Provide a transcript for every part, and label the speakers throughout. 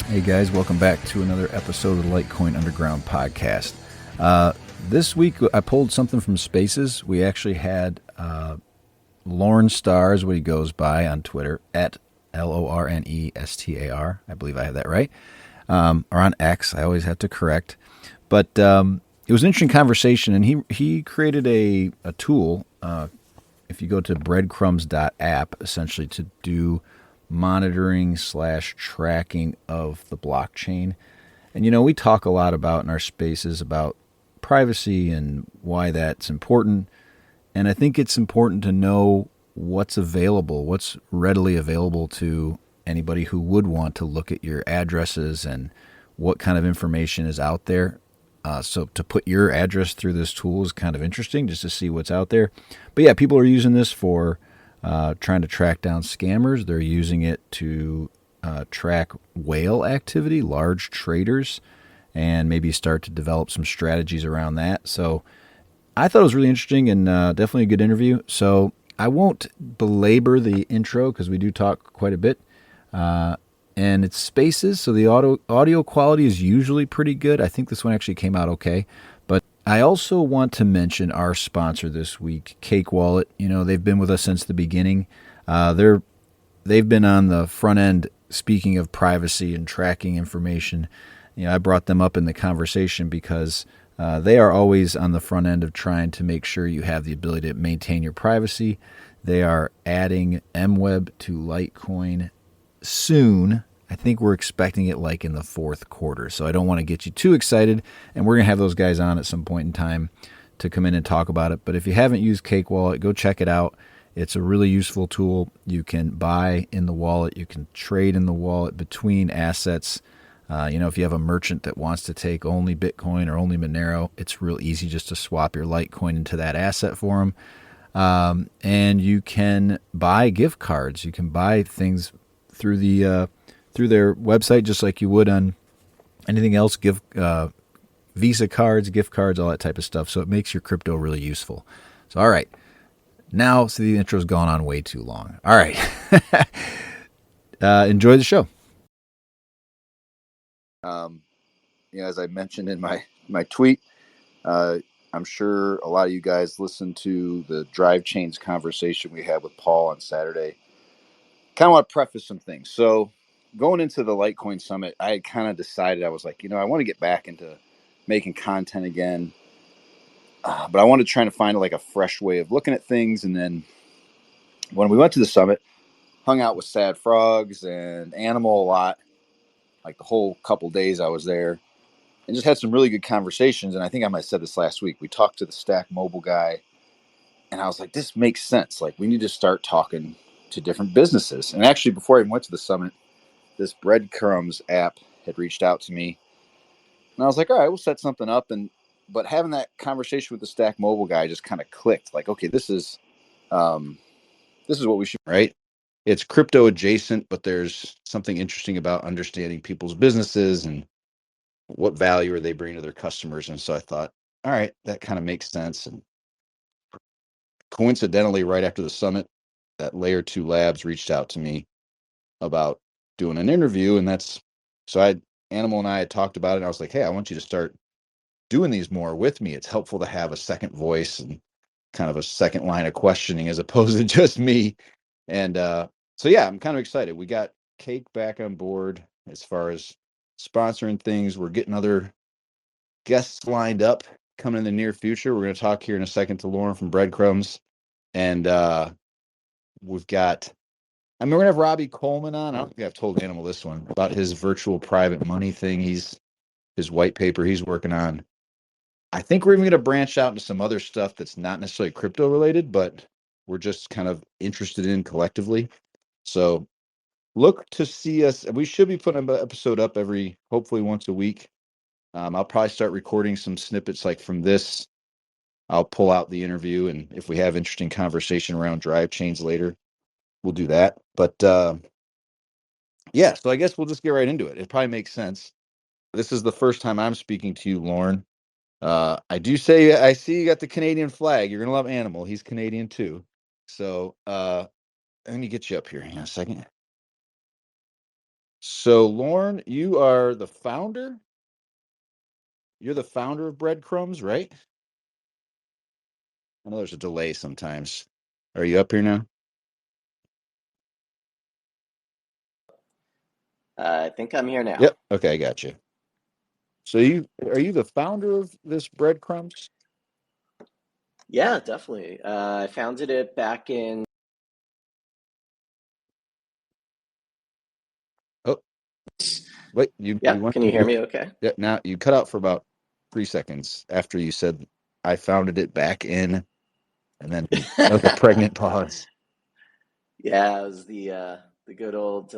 Speaker 1: Hey guys, welcome back to another episode of the Litecoin Underground podcast. This week I pulled something from Spaces. We actually had Lorne Stars, what he goes by on Twitter, at LORNESTAR. I believe I have that right. Or on X, I always have to correct. But it was an interesting conversation, and he created a tool. If you go to breadcrumbs.app, essentially to do monitoring / tracking of the blockchain. And we talk a lot about in our spaces about privacy and why that's important. And I think it's important to know what's available, what's readily available to anybody who would want to look at your addresses and what kind of information is out there. So to put your address through this tool is kind of interesting just to see what's out there. But yeah, people are using this for trying to track down scammers. They're using it to track whale activity, large traders, and maybe start to develop some strategies around that. So I thought it was really interesting and definitely a good interview. So I won't belabor the intro because we do talk quite a bit. And it's Spaces, so the audio quality is usually pretty good. I think this one actually came out okay. But I also want to mention our sponsor this week, Cake Wallet. They've been with us since the beginning. They've been on the front end, speaking of privacy and tracking information. I brought them up in the conversation because they are always on the front end of trying to make sure you have the ability to maintain your privacy. They are adding MWeb to Litecoin soon. I think we're expecting it like in the fourth quarter. So I don't want to get you too excited. And we're going to have those guys on at some point in time to come in and talk about it. But if you haven't used Cake Wallet, go check it out. It's a really useful tool. You can buy in the wallet. You can trade in the wallet between assets. If you have a merchant that wants to take only Bitcoin or only Monero, it's real easy just to swap your Litecoin into that asset for them. And you can buy gift cards. You can buy things through their website just like you would on anything else. Visa cards, gift cards, all that type of stuff. So it makes your crypto really useful. So all right. Now, so the intro's gone on way too long. All right. Enjoy the show. As I mentioned in my tweet, I'm sure a lot of you guys listened to the Drive Chains conversation we had with Paul on Saturday. Kind of want to preface some things. So going into the Litecoin Summit, I had kind of decided, I was like, I want to get back into making content again. But I wanted to try to find like a fresh way of looking at things. And then when we went to the summit, hung out with Sad Frogs and Animal a lot, like the whole couple days I was there, and just had some really good conversations. And I think I might have said this last week. We talked to the Stack Mobile guy, and I was like, this makes sense. Like, we need to start talking to different businesses. And actually, before I even went to the summit, this breadcrumbs app had reached out to me, and I was like, all right, we'll set something up. But having that conversation with the Stack Mobile guy just kind of clicked. Like, okay, this is what we should, right? It's crypto adjacent, but there's something interesting about understanding people's businesses and what value are they bringing to their customers. And so I thought, all right, that kind of makes sense. And coincidentally, right after the summit, that Layer 2 Labs reached out to me about doing an interview. And Animal and I had talked about it. And I was like, hey, I want you to start doing these more with me. It's helpful to have a second voice and kind of a second line of questioning as opposed to just me. And so, yeah, I'm kind of excited. We got Cake back on board as far as sponsoring things. We're getting other guests lined up coming in the near future. We're going to talk here in a second to Lauren from Breadcrumbs. And we're going to have Robbie Coleman on. I don't think I've told Animal this one about his virtual private money thing. His white paper he's working on. I think we're even going to branch out into some other stuff that's not necessarily crypto related, but we're just kind of interested in collectively. So look to see us. We should be putting an episode up hopefully once a week. I'll probably start recording some snippets like from this. I'll pull out the interview, and if we have interesting conversation around drive chains later, we'll do that. But yeah, so I guess we'll just get right into it. It probably makes sense. This is the first time I'm speaking to you, Lauren. I see you got the Canadian flag. You're gonna love Animal. He's Canadian too. So let me get you up here. Hang on a second. So, Lauren, you are the founder. You're the founder of Breadcrumbs, right? I know there's a delay sometimes. Are you up here now?
Speaker 2: I think I'm here now.
Speaker 1: Yep. Okay, I got you. So you are you the founder of this Breadcrumbs?
Speaker 2: Yeah, definitely. I founded it back in.
Speaker 1: Oh, wait, you
Speaker 2: Yeah,
Speaker 1: went
Speaker 2: can you hear me okay?
Speaker 1: yeah, now you cut out for about 3 seconds after you said I founded it back in, and then that was a pregnant pause.
Speaker 2: Yeah, it was the good old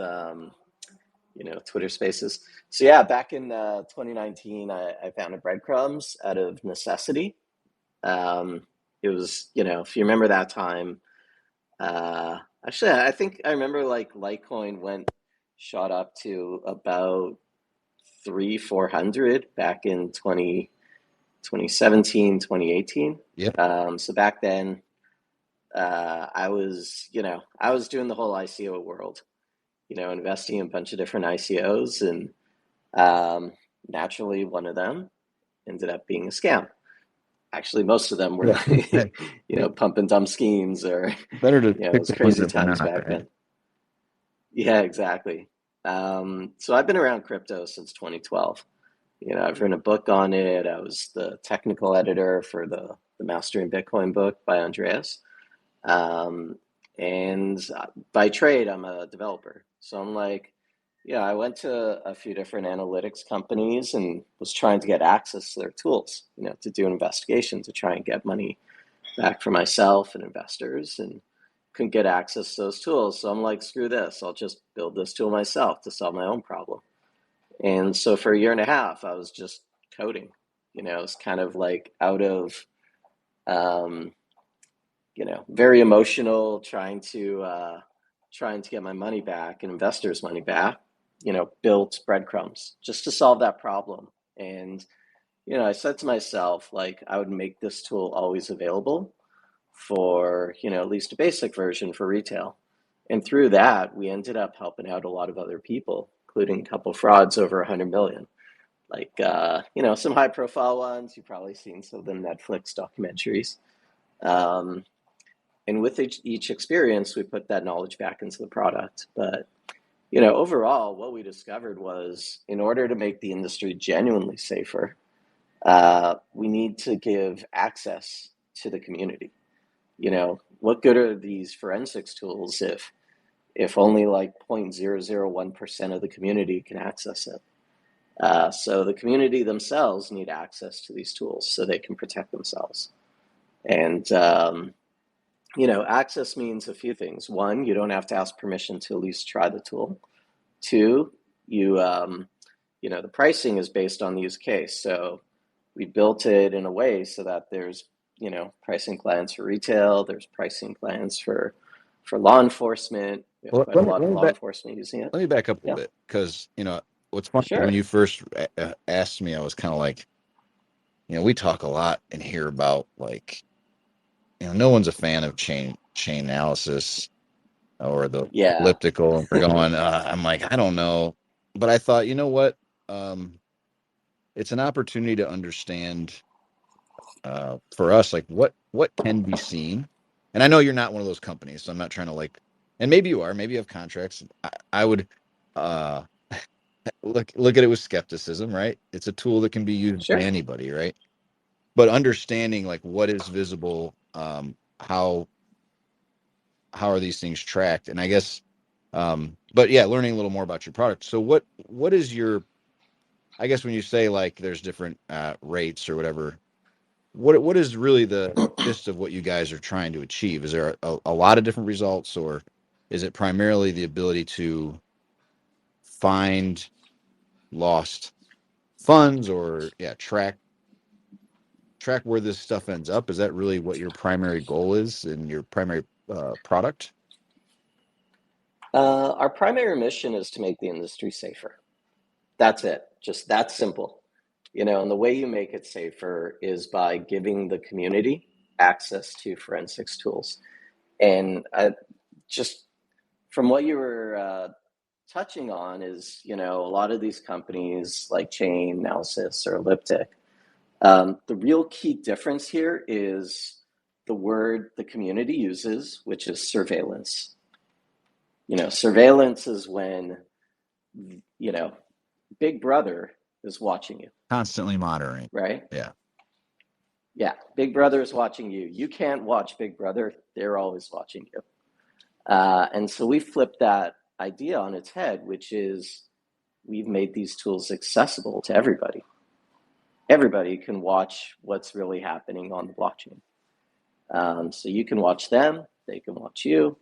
Speaker 2: Twitter Spaces. So yeah, back in 2019, I founded Breadcrumbs out of necessity. It was, if you remember that time, actually, I think I remember like Litecoin shot up to about three, 400 back in 2017, 2018.
Speaker 1: Yep.
Speaker 2: So back then, I was doing the whole ICO world, investing in a bunch of different ICOs, and um, naturally, one of them ended up being a scam. Actually, most of them were,
Speaker 1: Yeah.
Speaker 2: pump and dump schemes, or,
Speaker 1: Better to
Speaker 2: it
Speaker 1: pick
Speaker 2: was
Speaker 1: the ones
Speaker 2: crazy
Speaker 1: that were
Speaker 2: times
Speaker 1: not,
Speaker 2: back
Speaker 1: right?
Speaker 2: then. Yeah, exactly. So I've been around crypto since 2012. I've written a book on it. I was the technical editor for the Mastering Bitcoin book by Andreas. Um, and by trade, I'm a developer. So I'm like, yeah, I went to a few different analytics companies and was trying to get access to their tools, to do an investigation to try and get money back for myself and investors, and couldn't get access to those tools. So I'm like, screw this. I'll just build this tool myself to solve my own problem. And so for a year and a half, I was just coding. It's kind of like out of um, very emotional, trying to get my money back and investors' money back. Built breadcrumbs just to solve that problem. And I said to myself, like, I would make this tool always available for at least a basic version for retail. And through that, we ended up helping out a lot of other people, including a couple frauds over 100 million. Like some high profile ones. You've probably seen some of the Netflix documentaries. Um, and with each experience, we put that knowledge back into the product. But overall, what we discovered was, in order to make the industry genuinely safer, we need to give access to the community. What good are these forensics tools if only like 0.001% of the community can access it? So the community themselves need access to these tools so they can protect themselves. And access means a few things. One, you don't have to ask permission to at least try the tool. Two, the pricing is based on the use case. So we built it in a way so that there's, pricing plans for retail, there's pricing plans for law enforcement. We have
Speaker 1: Well,
Speaker 2: quite a lot of law enforcement using it.
Speaker 1: let me back up a little
Speaker 2: Yeah,
Speaker 1: bit because what's funny is when
Speaker 2: sure.
Speaker 1: you first asked me, I was kind of like, we talk a lot in here about like, no one's a fan of chain analysis or the
Speaker 2: Yeah,
Speaker 1: elliptical, and we're going. I'm like, I don't know, but I thought, you know what? Um, it's an opportunity to understand for us, like what can be seen. And I know you're not one of those companies, so I'm not trying to like. And maybe you are. Maybe you have contracts. I would uh, look at it with skepticism, right? It's a tool that can be used by
Speaker 2: sure.
Speaker 1: anybody, right? But understanding like what is visible, how are these things tracked, and I guess, but yeah, learning a little more about your product. So what is your, I guess when you say like there's different rates or whatever, what is really the gist of what you guys are trying to achieve? Is there a lot of different results, or is it primarily the ability to find lost funds, or yeah, track where this stuff ends up? Is that really what your primary goal is in your primary product?
Speaker 2: Our primary mission is to make the industry safer. That's it. Just that simple. And the way you make it safer is by giving the community access to forensics tools. And just from what you were touching on is, a lot of these companies like Chain, Analysis, or Elliptic, the real key difference here is the word the community uses, which is surveillance. Surveillance is when, you know, Big Brother is watching you,
Speaker 3: Constantly monitoring.
Speaker 2: right?
Speaker 3: Yeah.
Speaker 2: Yeah, Big Brother is watching you. You can't watch Big Brother, they're always watching you. And so we flipped that idea on its head, which is we've made these tools accessible to everybody. Everybody can watch what's really happening on the blockchain. So you can watch them, they can watch you.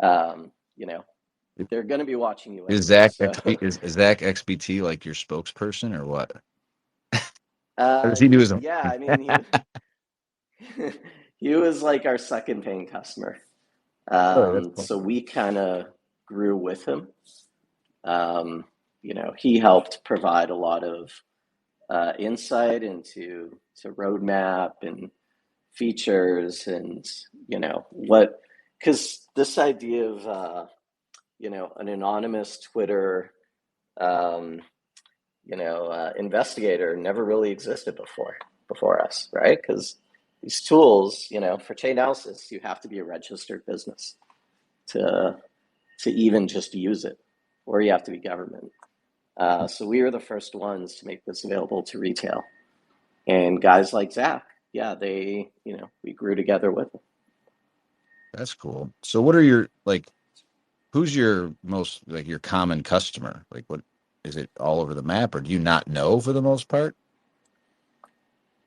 Speaker 2: Um, you know, they're going to be watching you
Speaker 3: Is
Speaker 2: anyway. So,
Speaker 3: Zach XBT like your spokesperson or what? Or does he do his own
Speaker 2: yeah,
Speaker 3: thing?
Speaker 2: I mean, he was like our second paying customer.
Speaker 3: Oh, that's cool.
Speaker 2: So we kind of grew with him. Um, he helped provide a lot of insight into roadmap and features, and what, because this idea of an anonymous Twitter um, investigator never really existed before us, right? Because these tools, for chain analysis, you have to be a registered business to even just use it, or you have to be government. So we were the first ones to make this available to retail, and guys like Zach, yeah, we grew together with them.
Speaker 3: That's cool. So what are your like who's your most like your common customer? Like what is it all over the map or do you not know for the most part?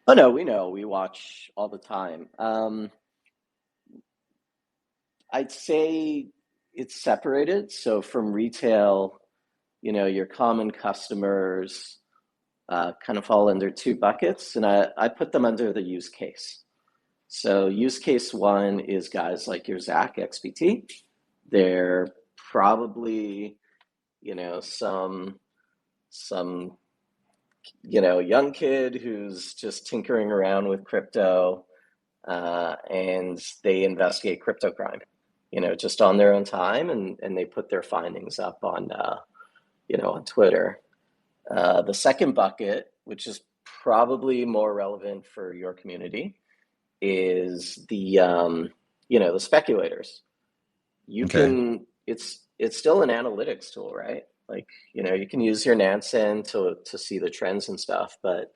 Speaker 2: Oh no, we know. We watch all the time. I'd say it's separated. So from retail, your common customers kind of fall under two buckets, and I put them under the use case. So use case one is guys like your Zach XBT. They're probably, some young kid who's just tinkering around with crypto, and they investigate crypto crime, just on their own time, and they put their findings up on Twitter. The second bucket, which is probably more relevant for your community, is the speculators. You
Speaker 3: Okay.
Speaker 2: can, it's still an analytics tool, right? Like, you can use your Nansen to see the trends and stuff, but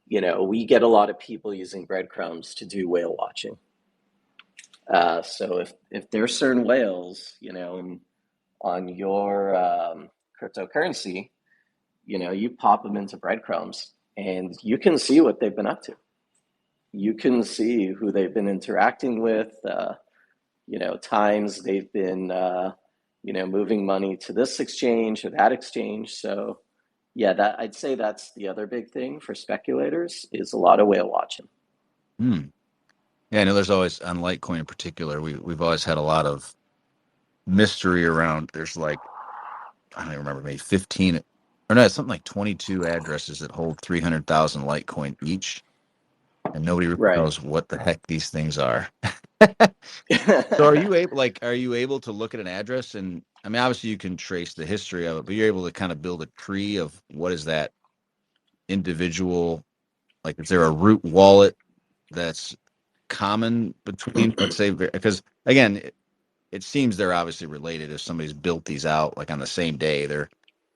Speaker 2: we get a lot of people using breadcrumbs to do whale watching. So if there's certain whales, on your cryptocurrency, you pop them into breadcrumbs, and you can see what they've been up to. You can see who they've been interacting with, times they've been, moving money to this exchange or that exchange. So yeah, that I'd say that's the other big thing for speculators is a lot of whale watching.
Speaker 3: Hmm. Yeah, I know there's always on Litecoin in particular, we've always had a lot of mystery around there's like I don't even remember, maybe 15 or no, it's something like 22 addresses that hold 300,000 Litecoin each, and nobody really
Speaker 2: Right.
Speaker 3: knows what the heck these things are. So are you able to look at an address and I mean obviously you can trace the history of it, but you're able to kind of build a tree of what is that individual like is there a root wallet that's common between let's say because again it seems they're obviously related if somebody's built these out like on the same day they're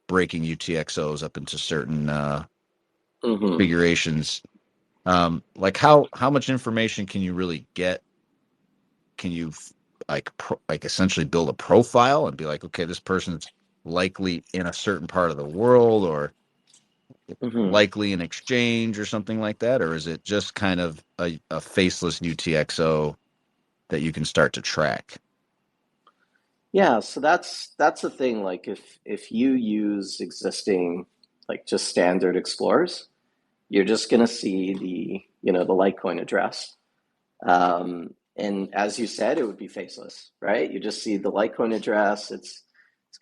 Speaker 3: breaking UTXOs up into certain
Speaker 2: hmm
Speaker 3: configurations. Like how much information can you really get? Can you like essentially build a profile and be like, okay, this person's likely in a certain part of the world or
Speaker 2: hmm
Speaker 3: likely in exchange or something like that, or is it just kind of a faceless UTXO that you can start to track?
Speaker 2: Yeah, so that's the thing. Like if you use existing, like just standard explorers, you're just gonna see the Litecoin address. And as you said, it would be faceless, right? You just see the Litecoin address. It's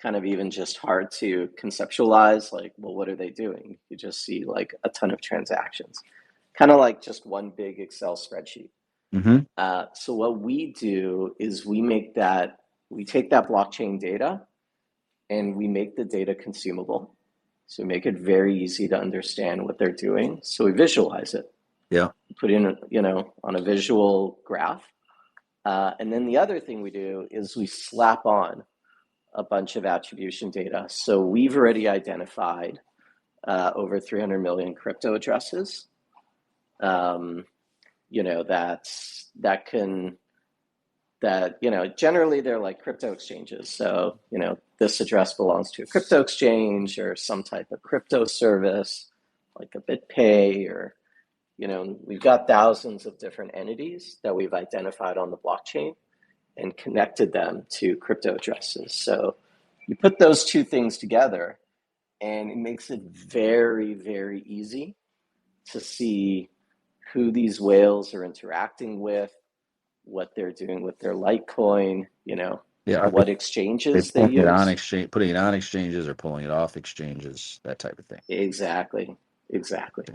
Speaker 2: kind of even just hard to conceptualize, like, well, what are they doing? You just see like a ton of transactions, kind of like just one big Excel spreadsheet.
Speaker 3: Mm-hmm.
Speaker 2: So what we do is we take that blockchain data, and we make the data consumable. So we make it very easy to understand what they're doing. So we visualize it,
Speaker 3: Yeah.
Speaker 2: put in, on a visual graph. And then the other thing we do is we slap on a bunch of attribution data. So we've already identified over 300 million crypto addresses. That can generally they're like crypto exchanges. So, this address belongs to a crypto exchange or some type of crypto service, like a BitPay, or, we've got thousands of different entities that we've identified on the blockchain and connected them to crypto addresses. So you put those two things together, and it makes it very, very easy to see who these whales are interacting with, what they're doing with their Litecoin,
Speaker 3: Yeah. Are
Speaker 2: what
Speaker 3: they
Speaker 2: exchanges they
Speaker 3: pulling it on
Speaker 2: use.
Speaker 3: exchange, putting it on exchanges or pulling it off exchanges, that type of thing.
Speaker 2: Exactly. Exactly.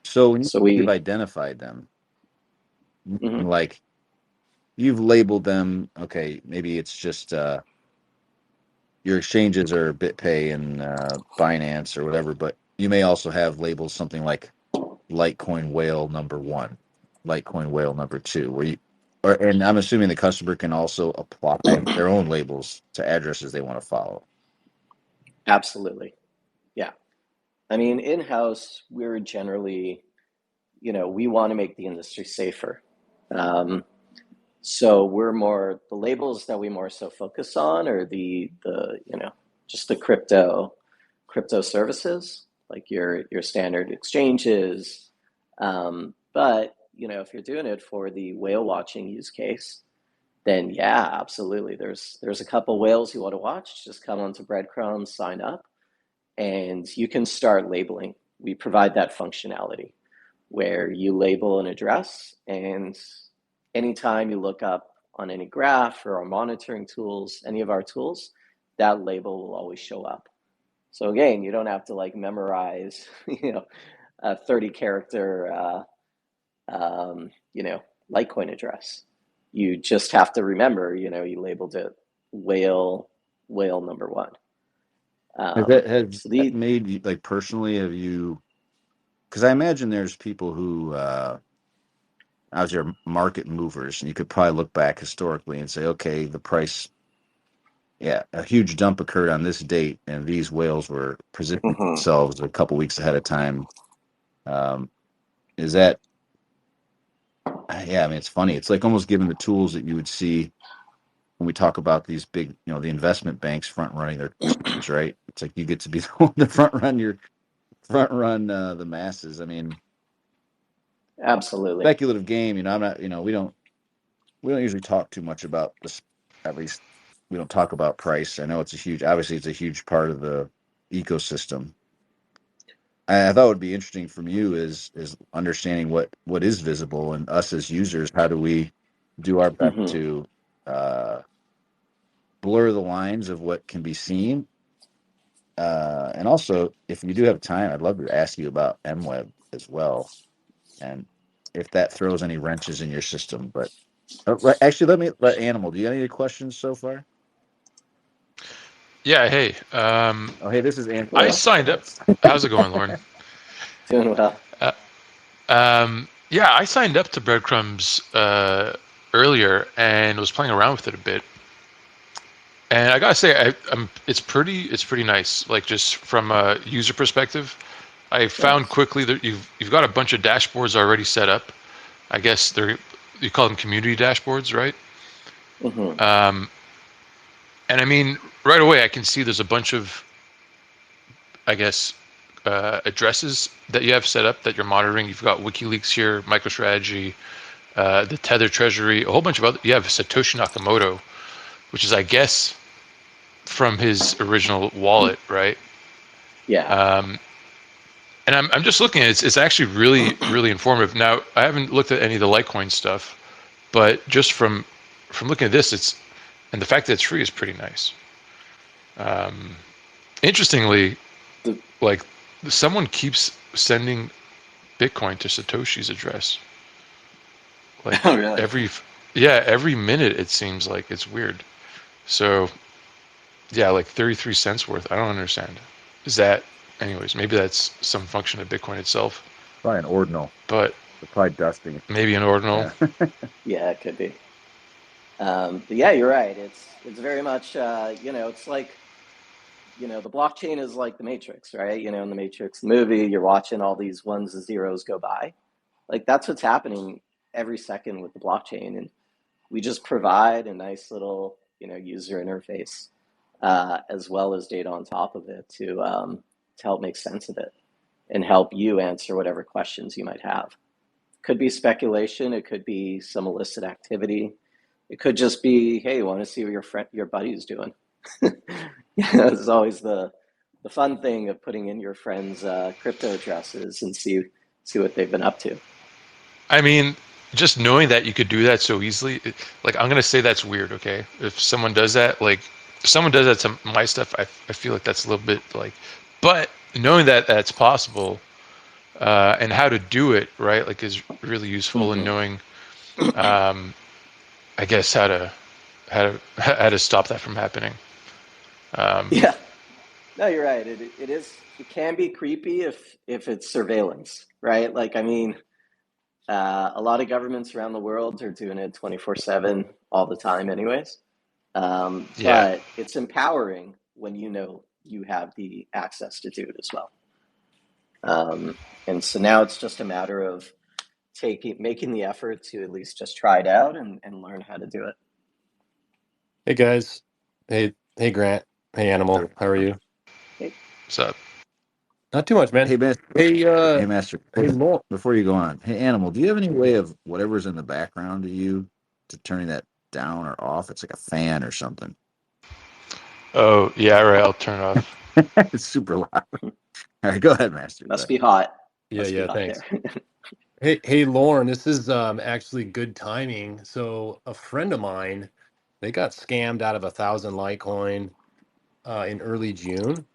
Speaker 3: So when
Speaker 2: So
Speaker 3: you've
Speaker 2: we,
Speaker 3: identified them,
Speaker 2: mhm.
Speaker 3: like you've labeled them, okay, maybe it's just your exchanges are BitPay and Binance or whatever, but you may also have labels something like Litecoin whale number one, Litecoin whale number two, and I'm assuming the customer can also apply their own labels to addresses they want to follow.
Speaker 2: Absolutely. Yeah. I mean, in-house, we're generally, we want to make the industry safer. So the labels that we more so focus on are just the crypto services, like your standard exchanges. But, if you're doing it for the whale watching use case, then yeah, absolutely. There's a couple whales you want to watch. Just come onto Breadcrumbs, sign up, and you can start labeling. We provide that functionality where you label an address, and anytime you look up on any graph or our monitoring tools, any of our tools, that label will always show up. So again, you don't have to like memorize, a 30 character, Litecoin address. You just have to remember, you labeled it whale number one.
Speaker 3: Has
Speaker 2: So
Speaker 3: that
Speaker 2: the
Speaker 3: made you, like, personally, have you, because I imagine there's people who out there, market movers, and you could probably look back historically and say, okay, the price, yeah, a huge dump occurred on this date, and these whales were positioning
Speaker 2: Mhm.
Speaker 3: themselves a couple weeks ahead of time. Um, is that, yeah, I mean, it's funny. It's like almost given the tools that you would see when we talk about these big, the investment banks front running their customers, right? It's like you get to be the one to front run the masses. I mean,
Speaker 2: Absolutely.
Speaker 3: speculative game. I'm not. We don't usually talk too much about this. At least we don't talk about price. I know obviously it's a huge part of the ecosystem. I thought it would be interesting from you is understanding what is visible, and us as users, how do we do our best
Speaker 2: Hmm.
Speaker 3: to uh, blur the lines of what can be seen. And also, if you do have time, I'd love to ask you about MWeb as well, and if that throws any wrenches in your system. But actually, let Animal. Do you have any questions so far?
Speaker 4: Yeah, hey.
Speaker 3: Oh, hey, this is Animal.
Speaker 4: I
Speaker 2: Hello.
Speaker 4: signed up. How's it going, Lauren?
Speaker 2: Doing well.
Speaker 4: Uh, yeah, I signed up to Breadcrumbs earlier and was playing around with it a bit. And I gotta say, it's pretty nice. Like just from a user perspective, I found
Speaker 2: Nice.
Speaker 4: quickly that you've got a bunch of dashboards already set up. I guess you call them community dashboards, right?
Speaker 2: Hmm.
Speaker 4: Um, and I mean, right away I can see there's a bunch of, I guess, addresses that you have set up that you're monitoring. You've got WikiLeaks here, MicroStrategy, the Tether Treasury, a whole bunch of other. You have Satoshi Nakamoto, which is, I guess, from his original wallet, right?
Speaker 2: Yeah.
Speaker 4: Um, and I'm just looking at it. It's actually really, really informative. Now, I haven't looked at any of the Litecoin stuff, but just from looking at this, and the fact that it's free is pretty nice. Um, Interestingly,
Speaker 2: The,
Speaker 4: like someone keeps sending Bitcoin to Satoshi's address.
Speaker 2: oh,
Speaker 4: Like
Speaker 2: really?
Speaker 4: every, yeah, every minute it seems like it's weird. So Yeah, like 33 cents worth. I don't understand. Is that, anyways, maybe that's some function of Bitcoin itself,
Speaker 3: Probably an ordinal.
Speaker 4: but
Speaker 3: They're probably dusting.
Speaker 4: maybe an ordinal.
Speaker 3: Yeah.
Speaker 2: Yeah, it could be. But yeah, you're right. It's very much it's like the blockchain is like the Matrix, right? In the Matrix movie, you're watching all these ones and zeros go by. Like that's what's happening every second with the blockchain, and we just provide a nice little user interface as well as data on top of it to help make sense of it and help you answer whatever questions you might have. Could be speculation. It could be some illicit activity. It could just be, hey, you want to see what your buddy's doing. It's always the fun thing of putting in your friends' crypto addresses and see what they've been up to.
Speaker 4: I mean, just knowing that you could do that so easily, like I'm gonna say that's weird, okay? If someone does that, like if someone does that to my stuff, I feel like that's a little bit like, but knowing that that's possible and how to do it, right? Like is really useful in
Speaker 2: Mm-hmm.
Speaker 4: knowing, um, I guess how to stop that from happening. Um,
Speaker 2: Yeah, no, you're right. It can be creepy if it's surveillance, right? Like, I mean, a lot of governments around the world are doing it 24/7 all the time, anyways.
Speaker 4: yeah,
Speaker 2: But it's empowering when you have the access to do it as well. And so now it's just a matter of making the effort to at least just try it out and learn how to do it.
Speaker 5: Hey guys. Hey Grant. Hey Animal. How are you?
Speaker 2: Hey,
Speaker 4: so
Speaker 5: Not too much, man.
Speaker 3: Hey, Master.
Speaker 5: Hey
Speaker 3: Hey, Master.
Speaker 5: hey Lord.
Speaker 3: Before you go on, hey, Animal, do you have any way of whatever's in the background of you to turning that down or off? It's like a fan or something.
Speaker 4: oh yeah, right. I'll turn it off.
Speaker 3: It's super loud. All right, go ahead, Master. Go
Speaker 2: must
Speaker 3: ahead.
Speaker 2: be hot.
Speaker 5: Yeah,
Speaker 2: Must be
Speaker 5: yeah,
Speaker 2: hot
Speaker 5: thanks.
Speaker 2: there.
Speaker 5: Hey Lauren, this is actually good timing. So a friend of mine, they got scammed out of 1,000 Litecoin in early June.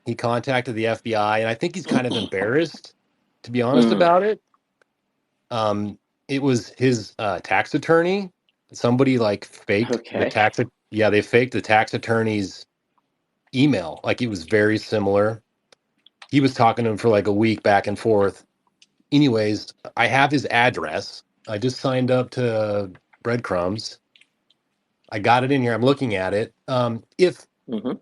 Speaker 5: He contacted the FBI, and I think he's kind of embarrassed, to be honest
Speaker 2: Mm,
Speaker 5: about it. Um, it was his tax attorney. Somebody like faked the
Speaker 2: okay.
Speaker 5: tax. Yeah, they faked the tax attorney's email. Like it was very similar. He was talking to him for like a week back and forth. Anyways, I have his address. I just signed up to breadcrumbs. I got it in here. I'm looking at it. If
Speaker 2: Hmm.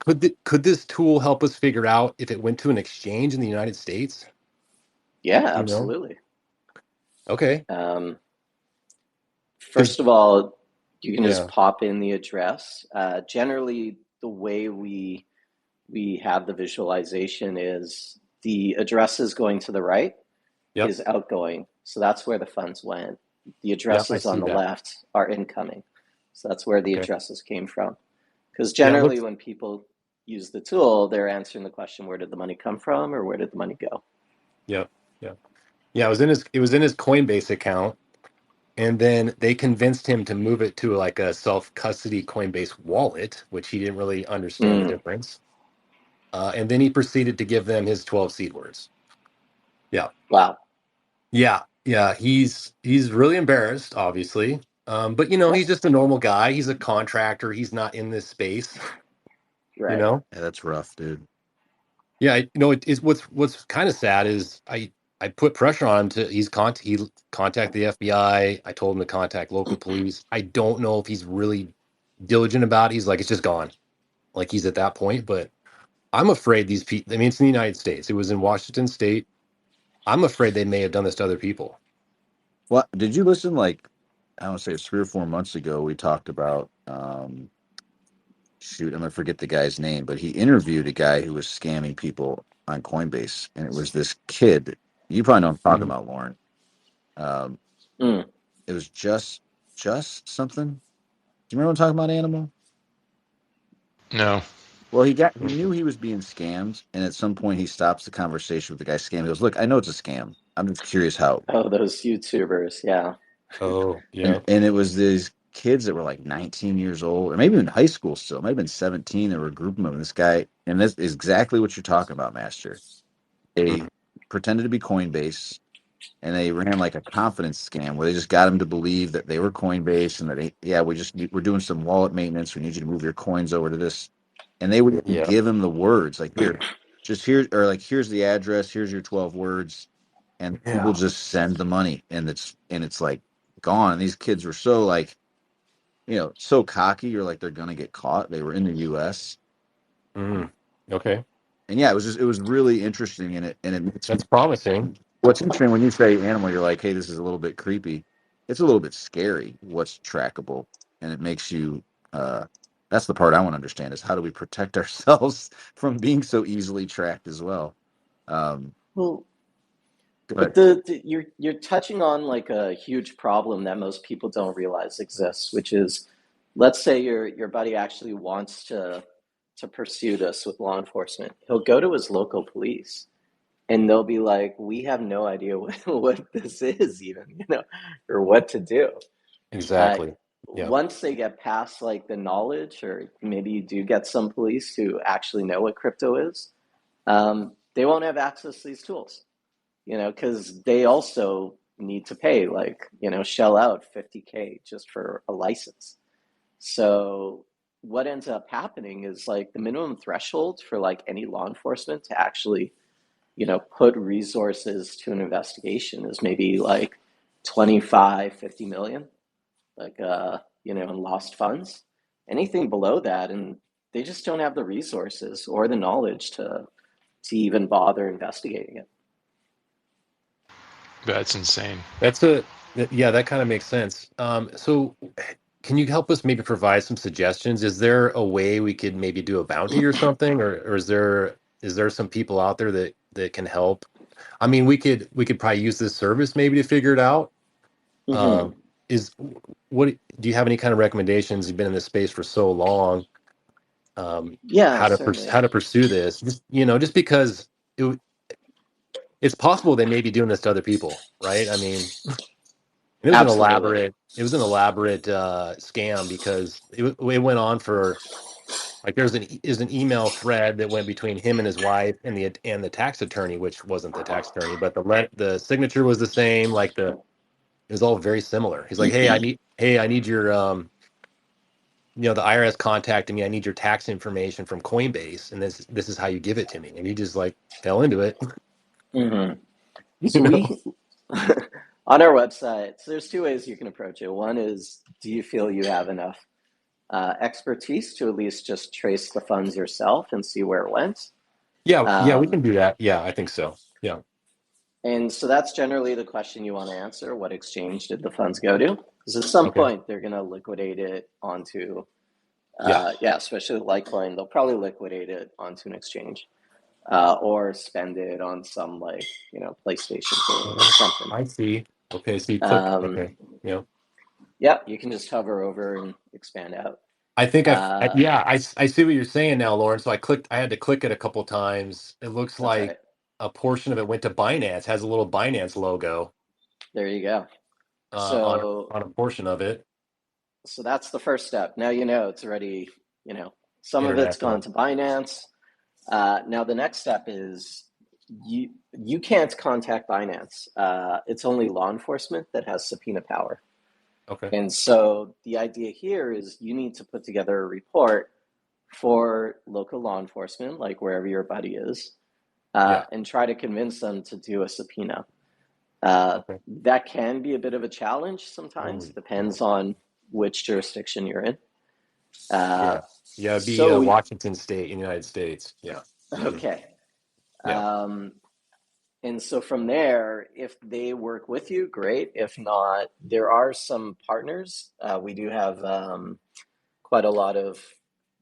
Speaker 5: could this tool help us figure out if it went to an exchange in the United States?
Speaker 2: Yeah,
Speaker 5: You know?
Speaker 2: absolutely.
Speaker 5: Okay.
Speaker 2: Um,
Speaker 5: Because
Speaker 2: First of all, you can just
Speaker 5: yeah.
Speaker 2: pop in the address. Generally, the way we have the visualization is the addresses going to the right
Speaker 5: Yep.
Speaker 2: is outgoing. So that's where the funds went. The
Speaker 5: Yep. I
Speaker 2: addresses on
Speaker 5: see
Speaker 2: the
Speaker 5: that.
Speaker 2: left are incoming. So that's where the
Speaker 5: Okay.
Speaker 2: addresses came from. Because
Speaker 5: Yeah. It
Speaker 2: generally,
Speaker 5: looks.
Speaker 2: when people use the tool, they're answering the question, where did the money come from or where did the money go?
Speaker 5: Yep. Yeah. Yeah. It was in his Coinbase account. And then they convinced him to move it to like a self custody Coinbase wallet, which he didn't really understand the
Speaker 2: Mm,
Speaker 5: difference. And then he proceeded to give them his 12 seed words. Yeah.
Speaker 2: wow.
Speaker 5: Yeah. Yeah. He's really embarrassed, obviously. But
Speaker 2: Yep.
Speaker 5: he's just a normal guy. He's a contractor. He's not in this space, you
Speaker 2: Right.
Speaker 5: know?
Speaker 3: Yeah, that's rough, dude.
Speaker 5: Yeah, it is what's kind of sad is I put pressure on him to he contact the FBI. I told him to contact local police. I don't know if he's really diligent about it. He's like, it's just gone. Like he's at that point. But I'm afraid these people, I mean, it's in the United States. It was in Washington State. I'm afraid they may have done this to other people.
Speaker 3: What did you listen? Like, I don't say it's 3 or 4 months ago. We talked about shoot, I'm gonna forget the guy's name, but he interviewed a guy who was scamming people on Coinbase, and it was this kid. You probably know what I'm talking
Speaker 5: Mhm.
Speaker 3: about, Lauren. Um,
Speaker 2: Mm.
Speaker 3: it was just something. Do you remember what I'm talking about, Animal?
Speaker 4: No.
Speaker 3: Well, he knew he was being scammed, and at some point he stops the conversation with the guy scamming. He goes, "Look, I know it's a scam. I'm just curious how."
Speaker 2: Oh, those YouTubers. Yeah.
Speaker 5: Oh,
Speaker 3: And
Speaker 5: yeah.
Speaker 3: it was these kids that were like 19 years old, or maybe in high school still, maybe been 17. There were a group of them. And this guy, and this is exactly what you're talking about, Master. They
Speaker 5: Mhm.
Speaker 3: pretended to be Coinbase, and they ran like a confidence scam where they just got him to believe that they were Coinbase and that we're doing some wallet maintenance. We need you to move your coins over to this. and they would even
Speaker 5: Yeah.
Speaker 3: give him the words like here's the address, here's your 12 words, and people
Speaker 5: Yeah.
Speaker 3: just send the money, and it's like gone. And these kids were so like, so cocky. You're like, they're gonna get caught. They were in the U.S.
Speaker 5: Mm. Okay.
Speaker 3: And yeah, it was really interesting, and it makes me.
Speaker 5: That's promising.
Speaker 3: What's interesting when you say animal, you're like, hey, this is a little bit creepy. It's a little bit scary. What's trackable, and it makes you. That's the part I want to understand is how do we protect ourselves from being so easily tracked as well. Um,
Speaker 2: Well, but
Speaker 3: but
Speaker 2: you're touching on like a huge problem that most people don't realize exists, which is, let's say your buddy actually wants to pursue this with law enforcement. He'll go to his local police, and they'll be like, "We have no idea what this is, even, or what to do." Uh,
Speaker 5: Exactly. Yeah.
Speaker 2: Once they get past like the knowledge, or maybe you do get some police who actually know what crypto is, they won't have access to these tools, because they also need to pay, like, shell out 50K just for a license. So what ends up happening is like the minimum threshold for like any law enforcement to actually, put resources to an investigation is maybe like 25, 50 million, like, in lost funds. Anything below that, and they just don't have the resources or the knowledge to even bother investigating it.
Speaker 4: That's insane.
Speaker 5: Yeah, that kind of makes sense. So can you help us maybe provide some suggestions? Is there a way we could maybe do a bounty or something, or is there some people out there that can help? I mean, we could probably use this service maybe to figure it out.
Speaker 2: Mm-hmm.
Speaker 5: Um, is what do you have any kind of recommendations? You've been in this space for so long.
Speaker 2: Yeah,
Speaker 5: How
Speaker 2: certainly.
Speaker 5: to pursue this? Just because it's possible they may be doing this to other people, right? I mean, it was an
Speaker 2: Absolutely.
Speaker 5: elaborate scam because it went on for like there's an email thread that went between him and his wife and the tax attorney, which wasn't the tax attorney, but the signature was the same. Like it was all very similar. He's like, hey, I need your the IRS contacted me. I need your tax information from Coinbase, and this is how you give it to me. And he just like fell into it,
Speaker 2: Mm-hmm.
Speaker 5: you
Speaker 2: So
Speaker 5: know.
Speaker 2: on our website, so there's two ways you can approach it. One is, do you feel you have enough expertise to at least just trace the funds yourself and see where it went?
Speaker 5: Yeah, we
Speaker 2: Um,
Speaker 5: can do that. Yeah, I think so. Yeah.
Speaker 2: and so that's generally the question you want to answer. What exchange did the funds go to? Because at some
Speaker 5: Okay.
Speaker 2: point they're going to liquidate it onto,
Speaker 5: Yeah.
Speaker 2: yeah, especially Litecoin, they'll probably liquidate it onto an exchange, or spend it on some, like, PlayStation thing or something.
Speaker 5: I see. Okay, so you click.
Speaker 2: Um,
Speaker 5: Okay. Yeah.
Speaker 2: yeah, you can just hover over and expand out.
Speaker 5: I think
Speaker 2: Uh,
Speaker 5: yeah, I see what you're saying now, Lauren. So I had to click it a couple times. It looks
Speaker 2: that's
Speaker 5: like
Speaker 2: right.
Speaker 5: a portion of it went to Binance, has a little Binance logo
Speaker 2: There you go.
Speaker 5: on
Speaker 2: So
Speaker 5: a portion of it.
Speaker 2: so that's the first step. Now it's already, some of it's gone
Speaker 5: International.
Speaker 2: to Binance. Now the next step is, you can't contact Binance. It's only law enforcement that has subpoena power.
Speaker 5: Okay.
Speaker 2: And so the idea here is you need to put together a report for local law enforcement, like wherever your buddy is,
Speaker 5: Yeah.
Speaker 2: and try to convince them to do a subpoena.
Speaker 5: Okay.
Speaker 2: That can be a bit of a challenge sometimes.
Speaker 5: Mm,
Speaker 2: It depends on which jurisdiction you're in. Uh,
Speaker 5: yeah. Yeah, it'd be
Speaker 2: so we,
Speaker 5: Washington State in the United States. Yeah. Hmm.
Speaker 2: okay.
Speaker 5: Yeah.
Speaker 2: Um, and so from there, if they work with you, great. If not, there are some partners. We do have quite a lot of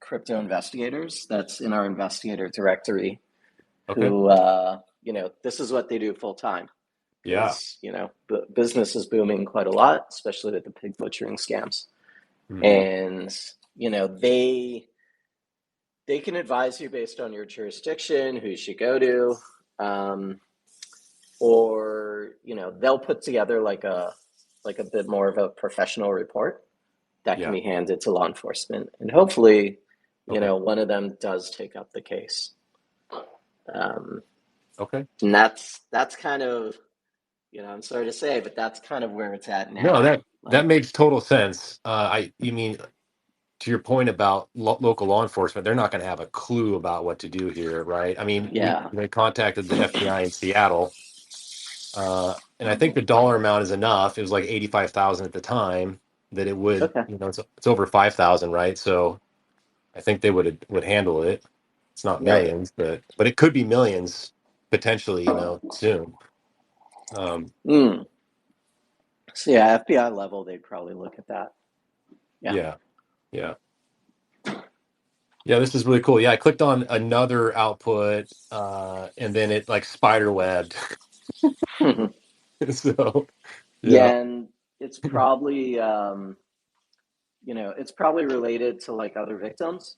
Speaker 2: crypto investigators that's in our investigator directory
Speaker 5: Okay.
Speaker 2: who, this is what they do full time,
Speaker 5: Yeah.
Speaker 2: because, business is booming quite a lot, especially with the pig butchering scams.
Speaker 5: Hmm.
Speaker 2: And, they can advise you based on your jurisdiction, who you should go to, um, or, they'll put together like a bit more of a professional report that can
Speaker 5: Yeah.
Speaker 2: be handed to law enforcement, and hopefully,
Speaker 5: Okay.
Speaker 2: one of them does take up the case. Um,
Speaker 5: Okay.
Speaker 2: and that's kind of, I'm sorry to say, but that's kind of where it's at
Speaker 5: No,
Speaker 2: now.
Speaker 5: that
Speaker 2: Like,
Speaker 5: makes total sense. I you mean to your point about local law enforcement, they're not going to have a clue about what to do here, right? I mean,
Speaker 2: Yeah.
Speaker 5: they contacted the FBI in Seattle, and I think the dollar amount is enough. It was like 85,000 at the time that it would,
Speaker 2: Okay.
Speaker 5: it's over 5,000, right? So I think they would handle it. It's not
Speaker 2: Right.
Speaker 5: millions, but it could be millions potentially, soon.
Speaker 2: Mm. So yeah, FBI level, they'd probably look at that. Yeah.
Speaker 5: Yeah, yeah. Yeah, this is really cool. Yeah, I clicked on another output, and then it like spider webbed. So, yeah.
Speaker 2: Yeah, and it's probably it's probably related to like other victims.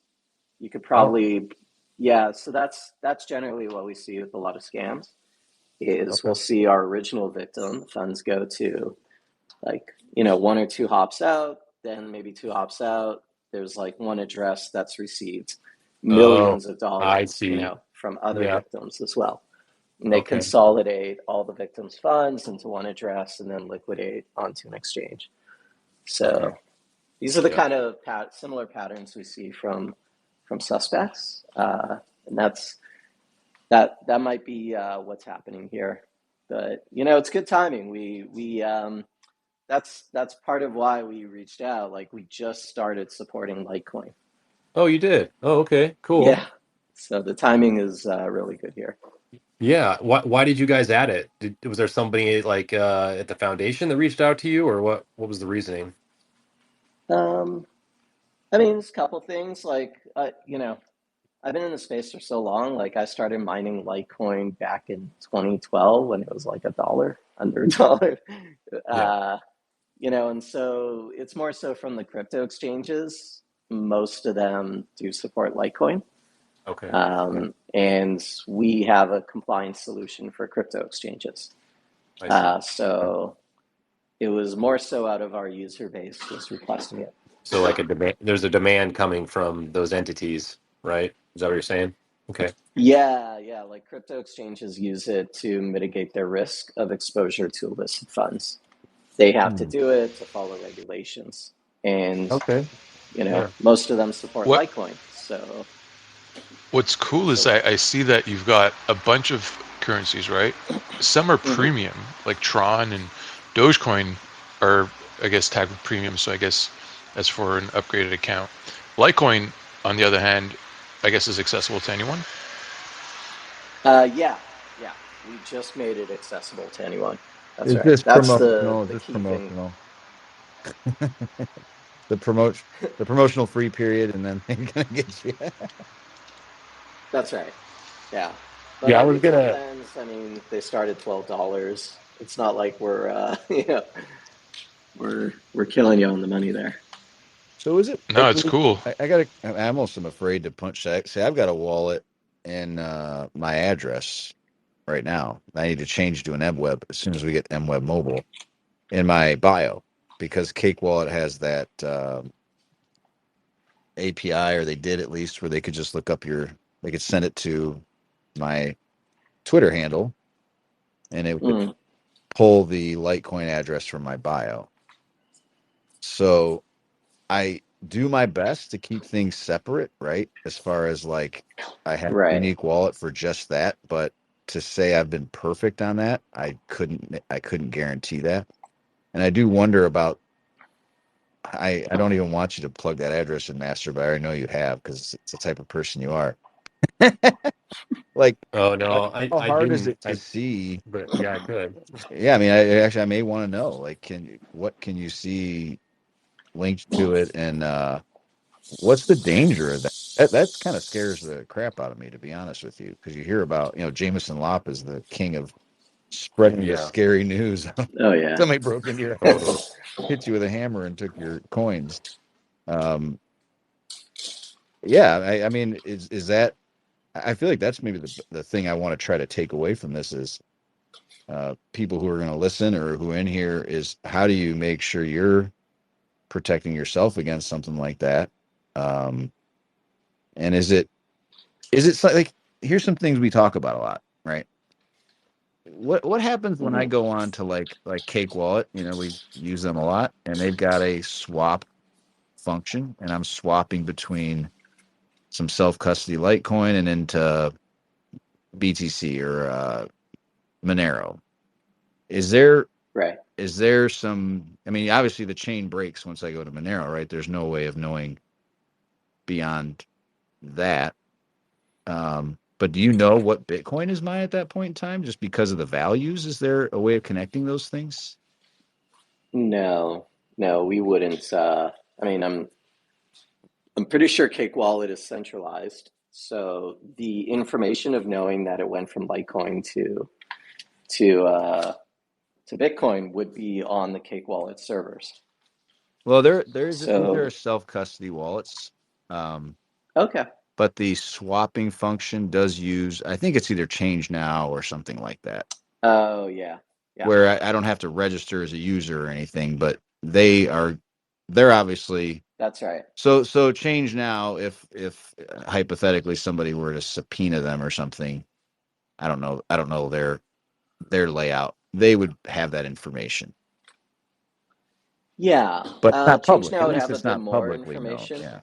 Speaker 2: You could
Speaker 5: Oh,
Speaker 2: probably, yeah. So that's generally what we see with a lot of scams. Is
Speaker 5: okay.
Speaker 2: we'll see our original victim funds go to like one or two hops out, then maybe two hops out. There's like one address that's received
Speaker 5: Oh,
Speaker 2: millions of
Speaker 5: I
Speaker 2: dollars,
Speaker 5: see.
Speaker 2: from other
Speaker 5: Yeah.
Speaker 2: victims as well. And they
Speaker 5: Okay.
Speaker 2: consolidate all the victims' funds into one address and then liquidate onto an exchange.
Speaker 5: Okay.
Speaker 2: So these are the
Speaker 5: Yeah.
Speaker 2: kind of similar patterns we see from suspects, and that might be what's happening here. But it's good timing. We that's part of why we reached out. Like we just started supporting Litecoin.
Speaker 5: Oh, you did. Oh, okay. Cool.
Speaker 2: Yeah, so the timing is really good here.
Speaker 5: Yeah. Why did you guys add it? Was there somebody like at the foundation that reached out to you, or what was the reasoning?
Speaker 2: Um, I mean, there's a couple things like I've been in the space for so long. Like I started mining Litecoin back in 2012 when it was like a dollar, under a dollar.
Speaker 5: Yeah.
Speaker 2: Uh, and so it's more so from the crypto exchanges. Most of them do support Litecoin.
Speaker 5: Okay. Yeah.
Speaker 2: And we have a compliance solution for crypto exchanges.
Speaker 5: I see. Okay.
Speaker 2: So it was more so out of our user base was requesting it.
Speaker 5: So like a demand, there's a demand coming from those entities, right? Is that what you're saying? Okay.
Speaker 2: Yeah, yeah. Like crypto exchanges use it to mitigate their risk of exposure to illicit funds. They have to
Speaker 5: Hmm.
Speaker 2: do it to follow regulations. And,
Speaker 5: Okay. Yeah.
Speaker 2: most of them support
Speaker 4: What
Speaker 2: Litecoin. So,
Speaker 4: What's cool is
Speaker 2: so
Speaker 4: I see that you've got a bunch of currencies, right? Some are
Speaker 2: mhm.
Speaker 4: premium, like Tron and Dogecoin are, I guess, tagged with premium. So I guess that's for an upgraded account. Litecoin, on the other hand, I guess is accessible to anyone.
Speaker 2: Yeah, yeah. We just made it accessible to anyone. That's
Speaker 1: Is
Speaker 2: right.
Speaker 1: this
Speaker 2: That's
Speaker 1: promotional? Is
Speaker 2: the
Speaker 1: this
Speaker 2: key thing.
Speaker 1: promotional? The promotional free period, and then they're gonna get you.
Speaker 2: That's right. Yeah. But
Speaker 5: Yeah, I
Speaker 2: our
Speaker 5: was
Speaker 2: retail
Speaker 5: gonna.
Speaker 2: plans, I mean, they start at $12. It's not like we're we're killing you on the money there.
Speaker 1: So is it?
Speaker 4: No, it's cool.
Speaker 1: I gotta. I almost am afraid to punch that. Say I've got a wallet and my address right now. I need to change to an MWeb as soon as we get MWeb mobile in my bio because Cake Wallet has that API, or they did at least, where they could just look up they could send it to my Twitter handle and it would
Speaker 2: Mm,
Speaker 1: pull the Litecoin address from my bio. So I do my best to keep things separate, right? As far as like I have a
Speaker 2: right.
Speaker 1: unique wallet for just that, but to say I've been perfect on that, I couldn't guarantee that. And I do wonder about I don't even want you to plug that address in master, but I already know you have because it's the type of person you are. Like
Speaker 5: Oh
Speaker 1: how
Speaker 5: no, I
Speaker 1: hard is
Speaker 5: didn't.
Speaker 1: it to see?
Speaker 5: But yeah, I could.
Speaker 1: Yeah, I mean, I may want to know. Like, what can you see linked to it, and what's the danger of that? That kind of scares the crap out of me, to be honest with you, because you hear about, Jameson Lop is the king of spreading the
Speaker 5: Yeah,
Speaker 1: scary news.
Speaker 2: Oh yeah.
Speaker 1: Somebody broke into your house,
Speaker 5: totally.
Speaker 1: hit you with a hammer, and took your coins. Um, yeah, I mean, is that? I feel like that's maybe the thing I want to try to take away from this is people who are going to listen or who are in here is how do you make sure you're protecting yourself against something like that? Um, and like here's some things we talk about a lot, right? What happens when I
Speaker 2: Hmm.
Speaker 1: go on to like Cake Wallet? We use them a lot, and they've got a swap
Speaker 3: function, and I'm swapping between some self-custody Litecoin and into BTC or Monero. Is there
Speaker 2: Right.
Speaker 3: some? I mean, obviously the chain breaks once I go to Monero, right? There's no way of knowing beyond that. But do you know what Bitcoin is mined at that point in time, just because of the values? Is there a way of connecting those things?
Speaker 2: No, no, we wouldn't. I mean, I'm pretty sure Cake Wallet is centralized, so the information of knowing that it went from Litecoin to to Bitcoin would be on the Cake Wallet servers.
Speaker 3: Well, these are
Speaker 2: So,
Speaker 3: self-custody wallets. Um,
Speaker 2: okay.
Speaker 3: but the swapping function does use, I think it's either Change Now or something like that,
Speaker 2: Oh, yeah. Yeah,
Speaker 3: where I don't have to register as a user or anything, but they're obviously
Speaker 2: that's right.
Speaker 3: so Change Now. If hypothetically somebody were to subpoena them or something, I don't know their layout, they would have that information,
Speaker 2: Yeah.
Speaker 3: but it's not
Speaker 2: Change
Speaker 3: public.
Speaker 2: Now
Speaker 3: At
Speaker 2: would
Speaker 3: least
Speaker 2: have a
Speaker 3: it's
Speaker 2: bit
Speaker 3: not
Speaker 2: more
Speaker 3: publicly known.
Speaker 2: information.
Speaker 3: Yeah.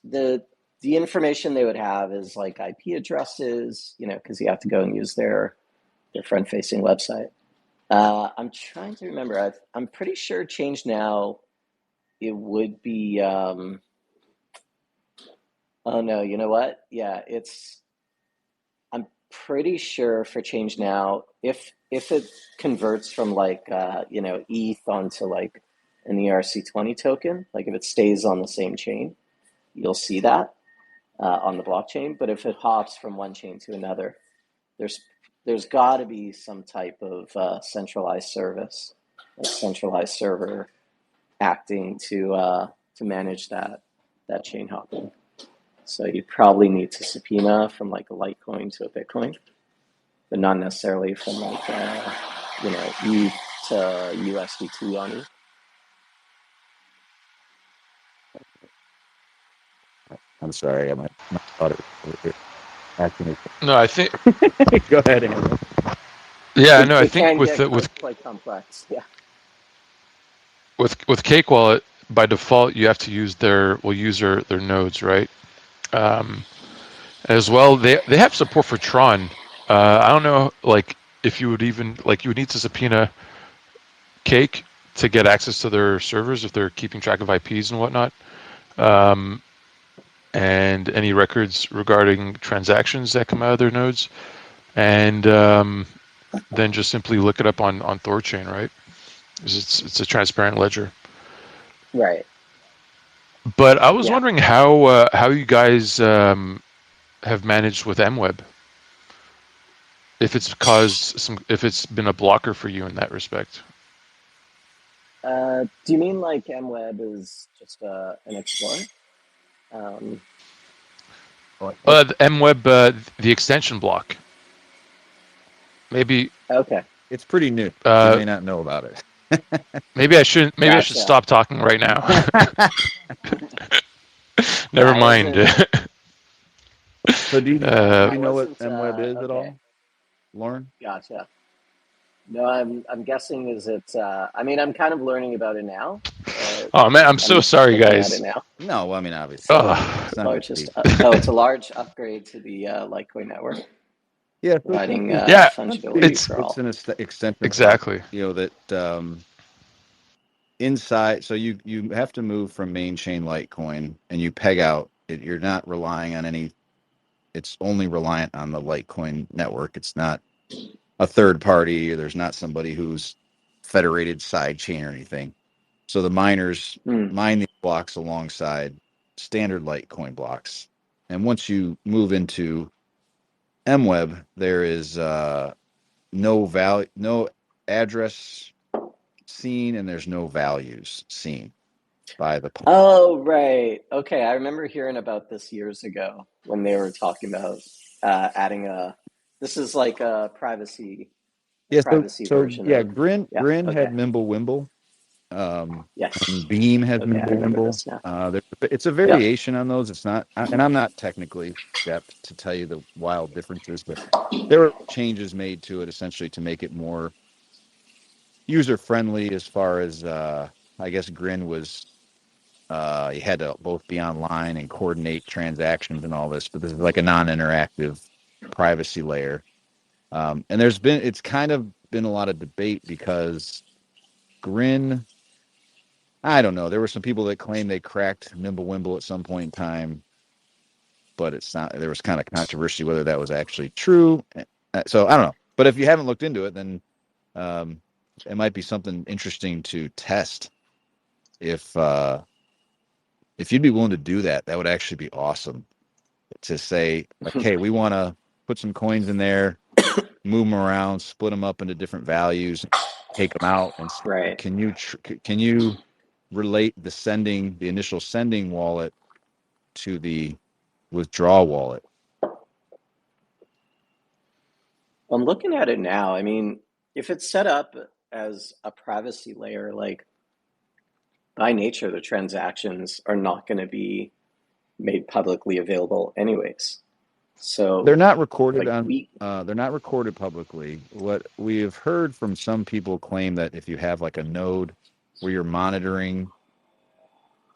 Speaker 2: The the information they would have is like IP addresses, because you have to go and use their front-facing website. I'm trying to remember. I'm pretty sure Change Now, it would be. Oh no, you know what? Yeah, I'm pretty sure for Change Now, if it converts from like ETH onto like an ERC20 token, like if it stays on the same chain, you'll see that on the blockchain. But if it hops from one chain to another, there's there's got to be some type of centralized service, like centralized server acting to manage that chain hopping. So you probably need to subpoena from like a Litecoin to a Bitcoin, but not necessarily from like ETH to USDT on ETH.
Speaker 3: I'm sorry, my daughter over here acting.
Speaker 4: No, I think
Speaker 3: Go ahead, Andrew.
Speaker 4: yeah, no, I
Speaker 2: It
Speaker 4: think
Speaker 2: can
Speaker 4: with
Speaker 2: get
Speaker 4: with
Speaker 2: quite complex. Yeah.
Speaker 4: with Cake Wallet, by default you have to use their nodes, right? Um, as well, they have support for Tron. I don't know, like if you would even like you would need to subpoena Cake to get access to their servers if they're keeping track of IPs and whatnot, and any records regarding transactions that come out of their nodes, and then just simply look it up on Thorchain, right? Because it's a transparent ledger.
Speaker 2: Right.
Speaker 4: But I was
Speaker 2: Yeah.
Speaker 4: wondering how you guys have managed with MWeb. If it's if it's been a blocker for you in that respect.
Speaker 2: Do you mean like MWeb is just an explorer? Um,
Speaker 4: The MWeb, the extension block. Maybe
Speaker 2: okay.
Speaker 3: It's pretty new. You
Speaker 4: uh,
Speaker 3: may not know about it.
Speaker 4: maybe I shouldn't. Maybe I should
Speaker 2: Gotcha.
Speaker 4: stop talking right now.
Speaker 2: Yeah,
Speaker 4: Never
Speaker 2: I
Speaker 4: mind.
Speaker 2: wasn't.
Speaker 3: So do
Speaker 2: I
Speaker 3: you know what
Speaker 2: wasn't.
Speaker 3: MWeb is at
Speaker 2: Okay.
Speaker 3: all, Lauren?
Speaker 2: Gotcha. No, I'm guessing is it. I mean, I'm kind of learning about it now.
Speaker 4: Oh man, I'm so
Speaker 2: I'm
Speaker 4: sorry,
Speaker 2: looking at it
Speaker 4: guys.
Speaker 2: now.
Speaker 3: No, well, I mean obviously
Speaker 4: Oh,
Speaker 3: it's not that
Speaker 2: Largest.
Speaker 3: deep.
Speaker 2: Oh, it's a large upgrade to the Litecoin network,
Speaker 3: Yeah, so
Speaker 2: providing
Speaker 4: yeah,
Speaker 2: fungibility
Speaker 3: essentially
Speaker 2: for
Speaker 4: it's
Speaker 3: it's
Speaker 2: all.
Speaker 3: an extension block,
Speaker 4: exactly.
Speaker 3: that inside. So you have to move from main chain Litecoin, and you peg out. You're not relying on any. It's only reliant on the Litecoin network. It's not a third party. There's not somebody who's federated side chain or anything. So the miners
Speaker 2: Hmm.
Speaker 3: mine these blocks alongside standard Litecoin blocks. And once you move into MWeb, there is no value, no address seen, and there's no values seen by the.
Speaker 2: Oh, right. Okay, I remember hearing about this years ago when they were talking about adding a. This is like a
Speaker 3: Yeah,
Speaker 2: privacy version
Speaker 3: yeah,
Speaker 2: of.
Speaker 3: Grin
Speaker 2: Yeah.
Speaker 3: Grin
Speaker 2: Okay.
Speaker 3: had Mimblewimble,
Speaker 2: Yes.
Speaker 3: and Beam has
Speaker 2: Okay, I remember
Speaker 3: Mimblewimble.
Speaker 2: this now.
Speaker 3: It's a
Speaker 2: Yeah.
Speaker 3: variation on those. It's not, and I'm not technically adept to tell you the wild differences, but there were changes made to it essentially to make it more user friendly as far as I guess Grin was You had to both be online and coordinate transactions and all this, but this is like a non-interactive privacy layer. And it's kind of been a lot of debate because Grin, I don't know. There were some people that claimed they cracked Mimblewimble at some point in time, but it's not. There was kind of controversy whether that was actually true. So I don't know. But if you haven't looked into it, then um, it might be something interesting to test. If you'd be willing to do that, that would actually be awesome. To say like, hey, we want to put some coins in there, move them around, split them up into different values, take them out, and see,
Speaker 2: Right.
Speaker 3: can you relate the initial sending wallet to the withdraw wallet?
Speaker 2: I'm looking at it now. I mean, if it's set up as a privacy layer, like by nature, the transactions are not going to be made publicly available anyways.
Speaker 3: They're
Speaker 2: So,
Speaker 3: not recorded
Speaker 2: like,
Speaker 3: on. They're not recorded publicly. What we have heard from some people claim that if you have like a node where you're monitoring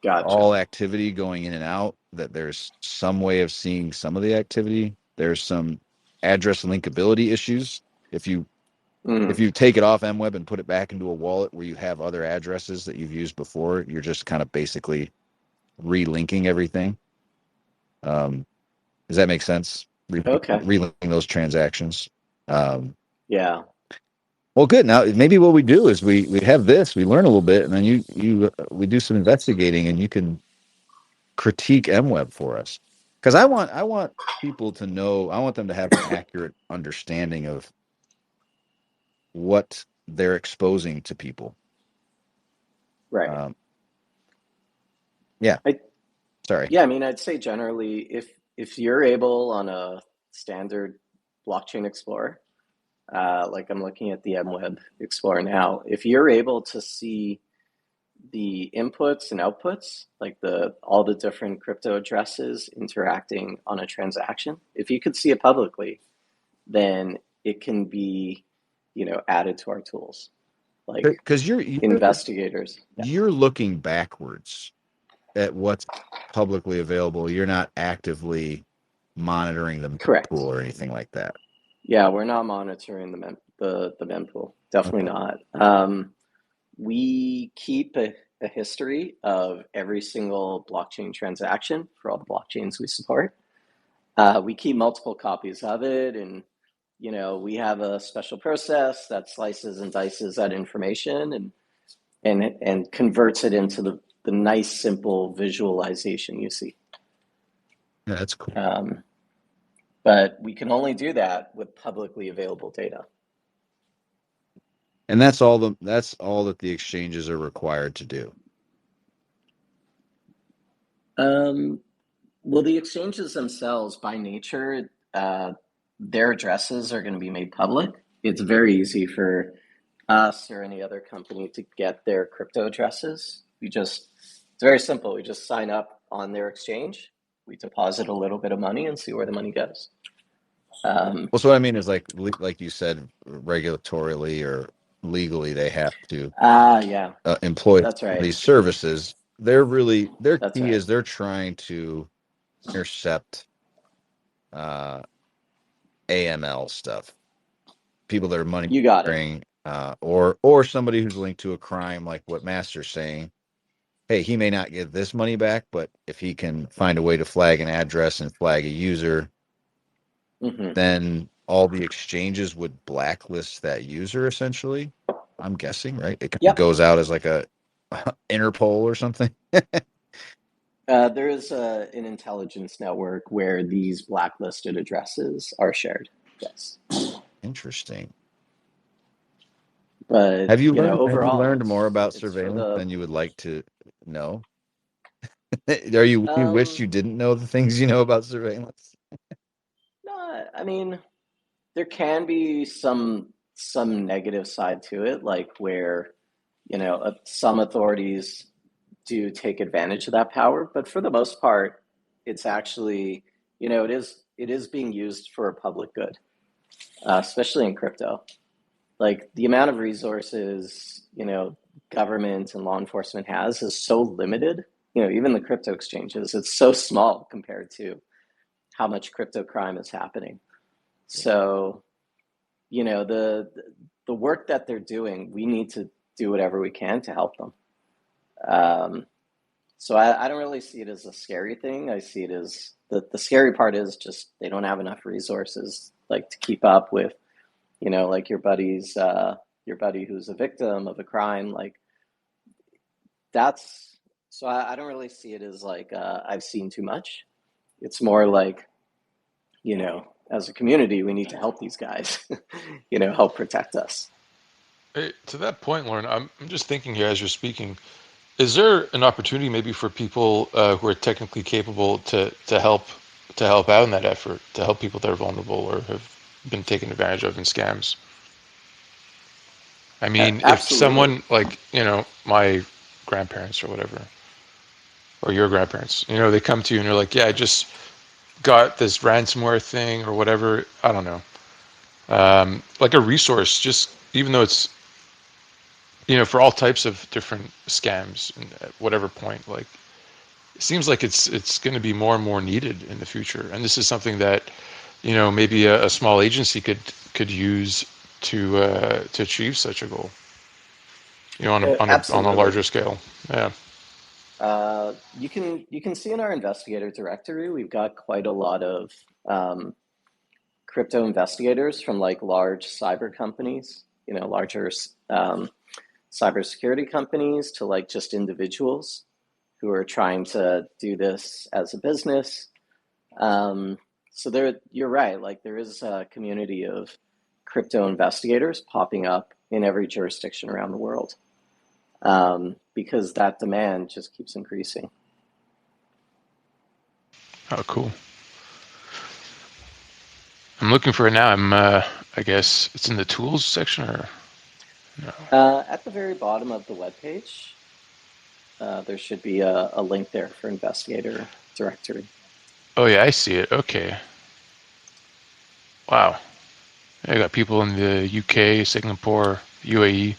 Speaker 2: gotcha.
Speaker 3: all activity going in and out, that there's some way of seeing some of the activity. There's some address linkability issues. If you
Speaker 2: Mm,
Speaker 3: if you take it off MWeb and put it back into a wallet where you have other addresses that you've used before, you're just kind of basically relinking everything. Does that make sense?
Speaker 2: okay.
Speaker 3: Relinking those transactions. Um,
Speaker 2: Yeah.
Speaker 3: well, good. Now maybe what we do is we have this, we learn a little bit, and then we do some investigating, and you can critique MWeb for us, because I want people to know. I want them to have an accurate understanding of what they're exposing to people.
Speaker 2: Right.
Speaker 3: Um, yeah.
Speaker 2: I,
Speaker 3: Sorry.
Speaker 2: yeah, I mean, I'd say generally, if you're able on a standard blockchain explorer, like I'm looking at the MWeb Explorer now, if you're able to see the inputs and outputs, like the all the different crypto addresses interacting on a transaction, if you could see it publicly, then it can be, added to our tools, like
Speaker 3: Because you're
Speaker 2: investigators. Yeah,
Speaker 3: you're looking backwards at what's publicly available. You're not actively monitoring the pool
Speaker 2: correct.
Speaker 3: or anything like that.
Speaker 2: Yeah, we're not monitoring the mempool. Definitely
Speaker 3: Okay.
Speaker 2: not. We keep a history of every single blockchain transaction for all the blockchains we support. We keep multiple copies of it, and we have a special process that slices and dices that information and converts it into the nice, simple visualization you see.
Speaker 3: Yeah, that's cool.
Speaker 2: Um, but we can only do that with publicly available data.
Speaker 3: And that's all that the exchanges are required to do.
Speaker 2: Um, well, the exchanges themselves, by nature, their addresses are going to be made public. It's very easy for us or any other company to get their crypto addresses. It's very simple. We just sign up on their exchange. We deposit a little bit of money and see where the money goes.
Speaker 3: Well, so what I mean is like you said, regulatorily or legally, they have to
Speaker 2: Yeah,
Speaker 3: employ
Speaker 2: that's right.
Speaker 3: these services. Their
Speaker 2: That's
Speaker 3: key
Speaker 2: right.
Speaker 3: is they're trying to intercept uh, AML stuff. People that are money
Speaker 2: You got it.
Speaker 3: laundering, or somebody who's linked to a crime, like what Master's saying. Hey, he may not get this money back, but if he can find a way to flag an address and flag a user,
Speaker 2: Hmm.
Speaker 3: then all the exchanges would blacklist that user. Essentially, I'm guessing, right? It kind of
Speaker 2: Yep.
Speaker 3: goes out as like a Interpol or something.
Speaker 2: There is an intelligence network where these blacklisted addresses are shared. Yes.
Speaker 3: Interesting.
Speaker 2: But,
Speaker 3: Have you
Speaker 2: overall,
Speaker 3: learned more about
Speaker 2: it's for
Speaker 3: surveillance
Speaker 2: the
Speaker 3: than you would like to know? You wish
Speaker 2: um
Speaker 3: you didn't know the things you know about surveillance?
Speaker 2: no, I mean, there can be some negative side to it, like where, some authorities do take advantage of that power, but for the most part, it's actually, it is being used for a public good, especially in crypto. Like the amount of resources, government and law enforcement has is so limited even the crypto exchanges, it's so small compared to how much crypto crime is happening. So, the work that they're doing, we need to do whatever we can to help them. So I don't really see it as a scary thing. I see it as the scary part is just they don't have enough resources like to keep up with, like your buddy who's a victim of a crime. Like that's so I don't really see it as like I've seen too much. It's more like, as a community, we need to help these guys, help protect us.
Speaker 4: Hey, to that point, Lauren, I'm just thinking here as you're speaking. Is there an opportunity maybe for people who are technically capable to help out in that effort, to help people that are vulnerable or have been taken advantage of in scams? I mean, if
Speaker 2: Absolutely.
Speaker 4: someone like, my grandparents or whatever, or your grandparents, they come to you and they're like, yeah, I just got this ransomware thing or whatever, I don't know, like a resource, just even though it's, for all types of different scams and at whatever point, like, it seems like it's going to be more and more needed in the future. And this is something that, maybe a small agency could use to achieve such a goal, on a
Speaker 2: Absolutely.
Speaker 4: larger scale. Yeah.
Speaker 2: You can see in our investigator directory, we've got quite a lot of crypto investigators from like large cyber companies, larger cybersecurity companies to like just individuals who are trying to do this as a business. So you're right. Like there is a community of crypto investigators popping up in every jurisdiction around the world, because that demand just keeps increasing.
Speaker 4: Oh, cool. I'm looking for it now. I guess it's in the tools section or no?
Speaker 2: At the very bottom of the webpage, there should be a link there for investigator directory.
Speaker 4: Oh yeah, I see it. Okay. Wow. I got people in the UK, Singapore, UAE.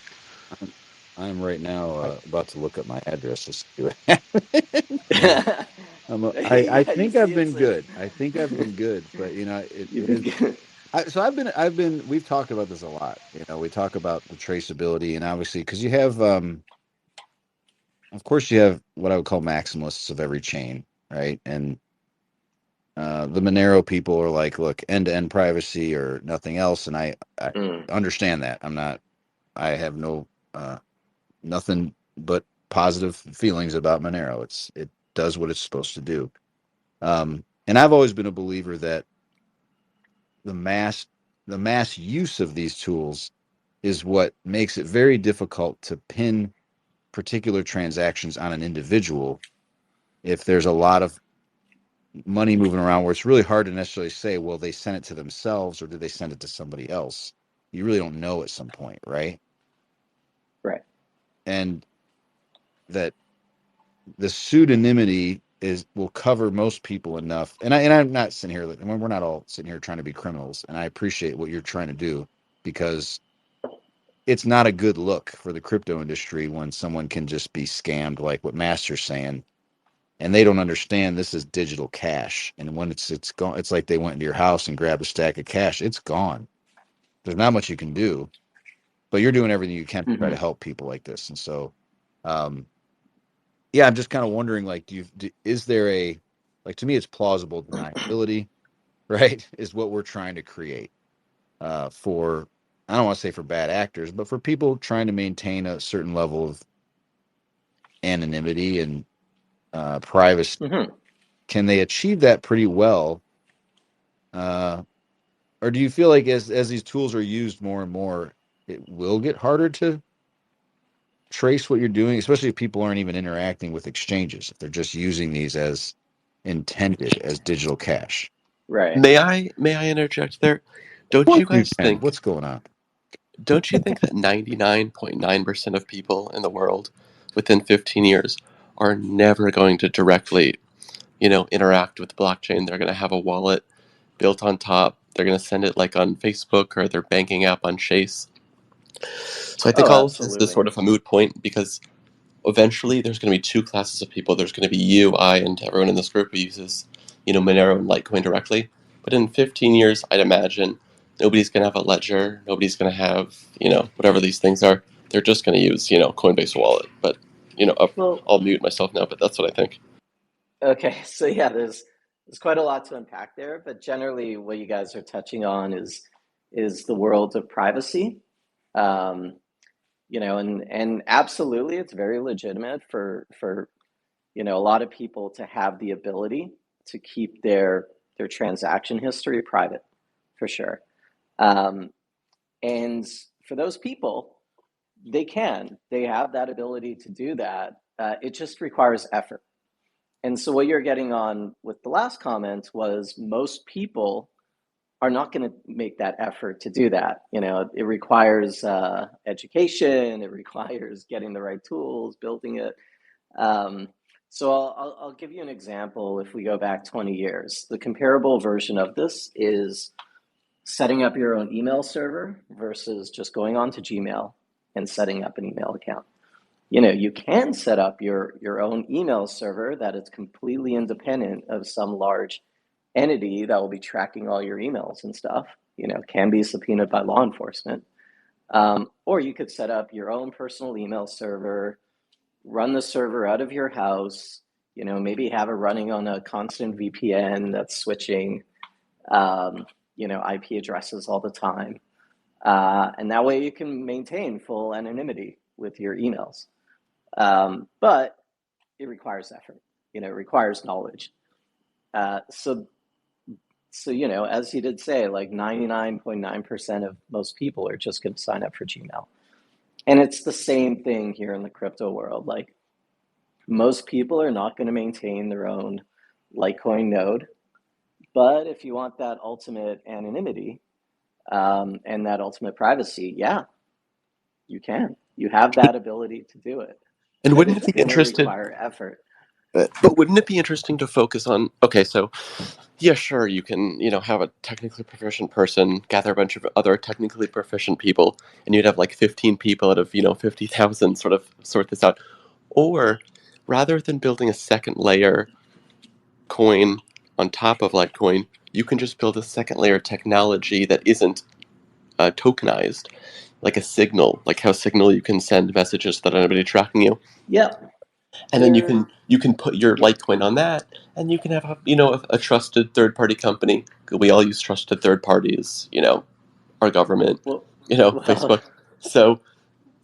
Speaker 3: I'm right now
Speaker 2: I,
Speaker 3: about to look up my address to see what happened. I
Speaker 2: yeah, you
Speaker 3: think
Speaker 2: see,
Speaker 3: I've
Speaker 2: it's
Speaker 3: been
Speaker 2: like
Speaker 3: good. I think I've been good, but
Speaker 2: you've been good.
Speaker 3: so we've talked about this a lot. We talk about the traceability and obviously because you have, of course you have what I would call maximalists of every chain, right? And the Monero people are like, look, end-to-end privacy or nothing else. And I
Speaker 2: Mm.
Speaker 3: understand that. I have no, nothing but positive feelings about Monero. It does what it's supposed to do. And I've always been a believer that the mass use of these tools is what makes it very difficult to pin particular transactions on an individual if there's a lot of money moving around where it's really hard to necessarily say, well, they sent it to themselves or did they send it to somebody else? You really don't know at some point, right?
Speaker 2: Right.
Speaker 3: And that the pseudonymity will cover most people enough. And I'm not sitting here, we're not all sitting here trying to be criminals. And I appreciate what you're trying to do because it's not a good look for the crypto industry when someone can just be scammed like what Master's saying and they don't understand this is digital cash. And when it's gone, it's like they went into your house and grabbed a stack of cash. It's gone. There's not much you can do, but you're doing everything you can to try to
Speaker 2: Mm-hmm.
Speaker 3: help people like this. And so, um, yeah, I'm just kind of wondering, like, is there like, to me, it's plausible deniability, right? Is what we're trying to create for, I don't want to say for bad actors, but for people trying to maintain a certain level of anonymity and privacy.
Speaker 2: Mm-hmm.
Speaker 3: Can they achieve that pretty well? Or do you feel like as these tools are used more and more, it will get harder to trace what you're doing, especially if people aren't even interacting with exchanges, if they're just using these as intended as digital cash?
Speaker 2: Right.
Speaker 6: May I interject there?
Speaker 3: Of
Speaker 6: Don't
Speaker 3: course
Speaker 6: you
Speaker 3: you
Speaker 6: guys
Speaker 3: can.
Speaker 6: think
Speaker 3: What's going on?
Speaker 6: don't you think that 99.9% of people in the world within 15 years are never going to directly, interact with blockchain? They're going to have a wallet built on top. They're going to send it like on Facebook or their banking app on Chase. So I think
Speaker 2: Oh,
Speaker 6: all of this is
Speaker 2: absolutely.
Speaker 6: sort of a moot point because eventually there's going to be two classes of people. There's going to be you, I, and everyone in this group who uses, Monero and Litecoin directly. But in 15 years, I'd imagine nobody's going to have a ledger. Nobody's going to have, whatever these things are. They're just going to use, Coinbase Wallet. But,
Speaker 2: Well,
Speaker 6: I'll mute myself now, but that's what I think.
Speaker 2: okay, so yeah, there's quite a lot to unpack there, but generally what you guys are touching on is the world of privacy. Um, and absolutely it's very legitimate for a lot of people to have the ability to keep their transaction history private, for sure. Um, and for those people, they have that ability to do that. It just requires effort. And so what you're getting on with the last comment was most people are not going to make that effort to do that. It requires education. It requires getting the right tools, building it. Um, so I'll give you an example. If we go back 20 years, the comparable version of this is setting up your own email server versus just going on to Gmail and setting up an email account. You can set up your own email server that is completely independent of some large entity that will be tracking all your emails and stuff. Can be subpoenaed by law enforcement. Or you could set up your own personal email server, run the server out of your house, maybe have it running on a constant VPN that's switching, IP addresses all the time. And that way you can maintain full anonymity with your emails. But it requires effort, it requires knowledge. So, as you did say, like 99.9% of most people are just going to sign up for Gmail. And it's the same thing here in the crypto world. Like most people are not going to maintain their own Litecoin node. But if you want that ultimate anonymity and that ultimate privacy, yeah, you can. You have that ability to do it.
Speaker 6: And
Speaker 2: But
Speaker 6: wouldn't it
Speaker 2: it's
Speaker 6: be
Speaker 2: going to
Speaker 6: interesting?
Speaker 2: require effort.
Speaker 6: But wouldn't it be interesting to focus on? Okay, so yeah, sure, you can, have a technically proficient person gather a bunch of other technically proficient people, and you'd have like 15 people out of 50,000 sort of sort this out. Or rather than building a second layer coin on top of Litecoin, you can just build a second layer technology that isn't tokenized, like a Signal, like how Signal you can send messages without anybody tracking you.
Speaker 2: Yep.
Speaker 6: And then you can put your Litecoin on that, and you can have a trusted third party company. We all use trusted third parties, our government,
Speaker 2: Well,
Speaker 6: Facebook. So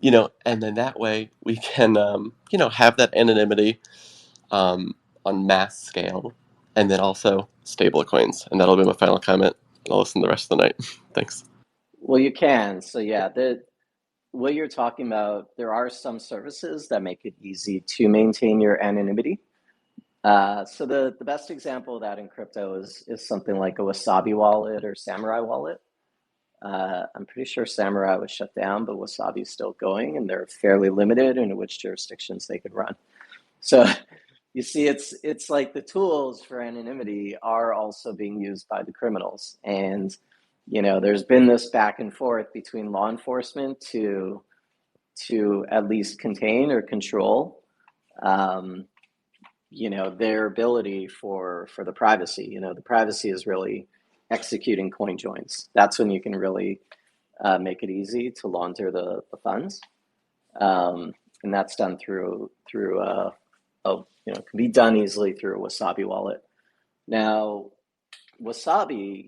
Speaker 6: and then that way we can have that anonymity on mass scale, and then also stable coins. And that'll be my final comment. I'll listen the rest of the night. Thanks.
Speaker 2: well, you can. So yeah, what you're talking about, there are some services that make it easy to maintain your anonymity. So the best example of that in crypto is something like a Wasabi wallet or Samurai wallet. I'm pretty sure Samurai was shut down, but Wasabi is still going, and they're fairly limited in which jurisdictions they could run. So you see, it's like the tools for anonymity are also being used by the criminals, and there's been this back and forth between law enforcement to at least contain or control, um, their ability for the privacy. The privacy is really executing coin joins. That's when you can really make it easy to launder the funds, and that's done through can be done easily through a Wasabi wallet. Now, Wasabi,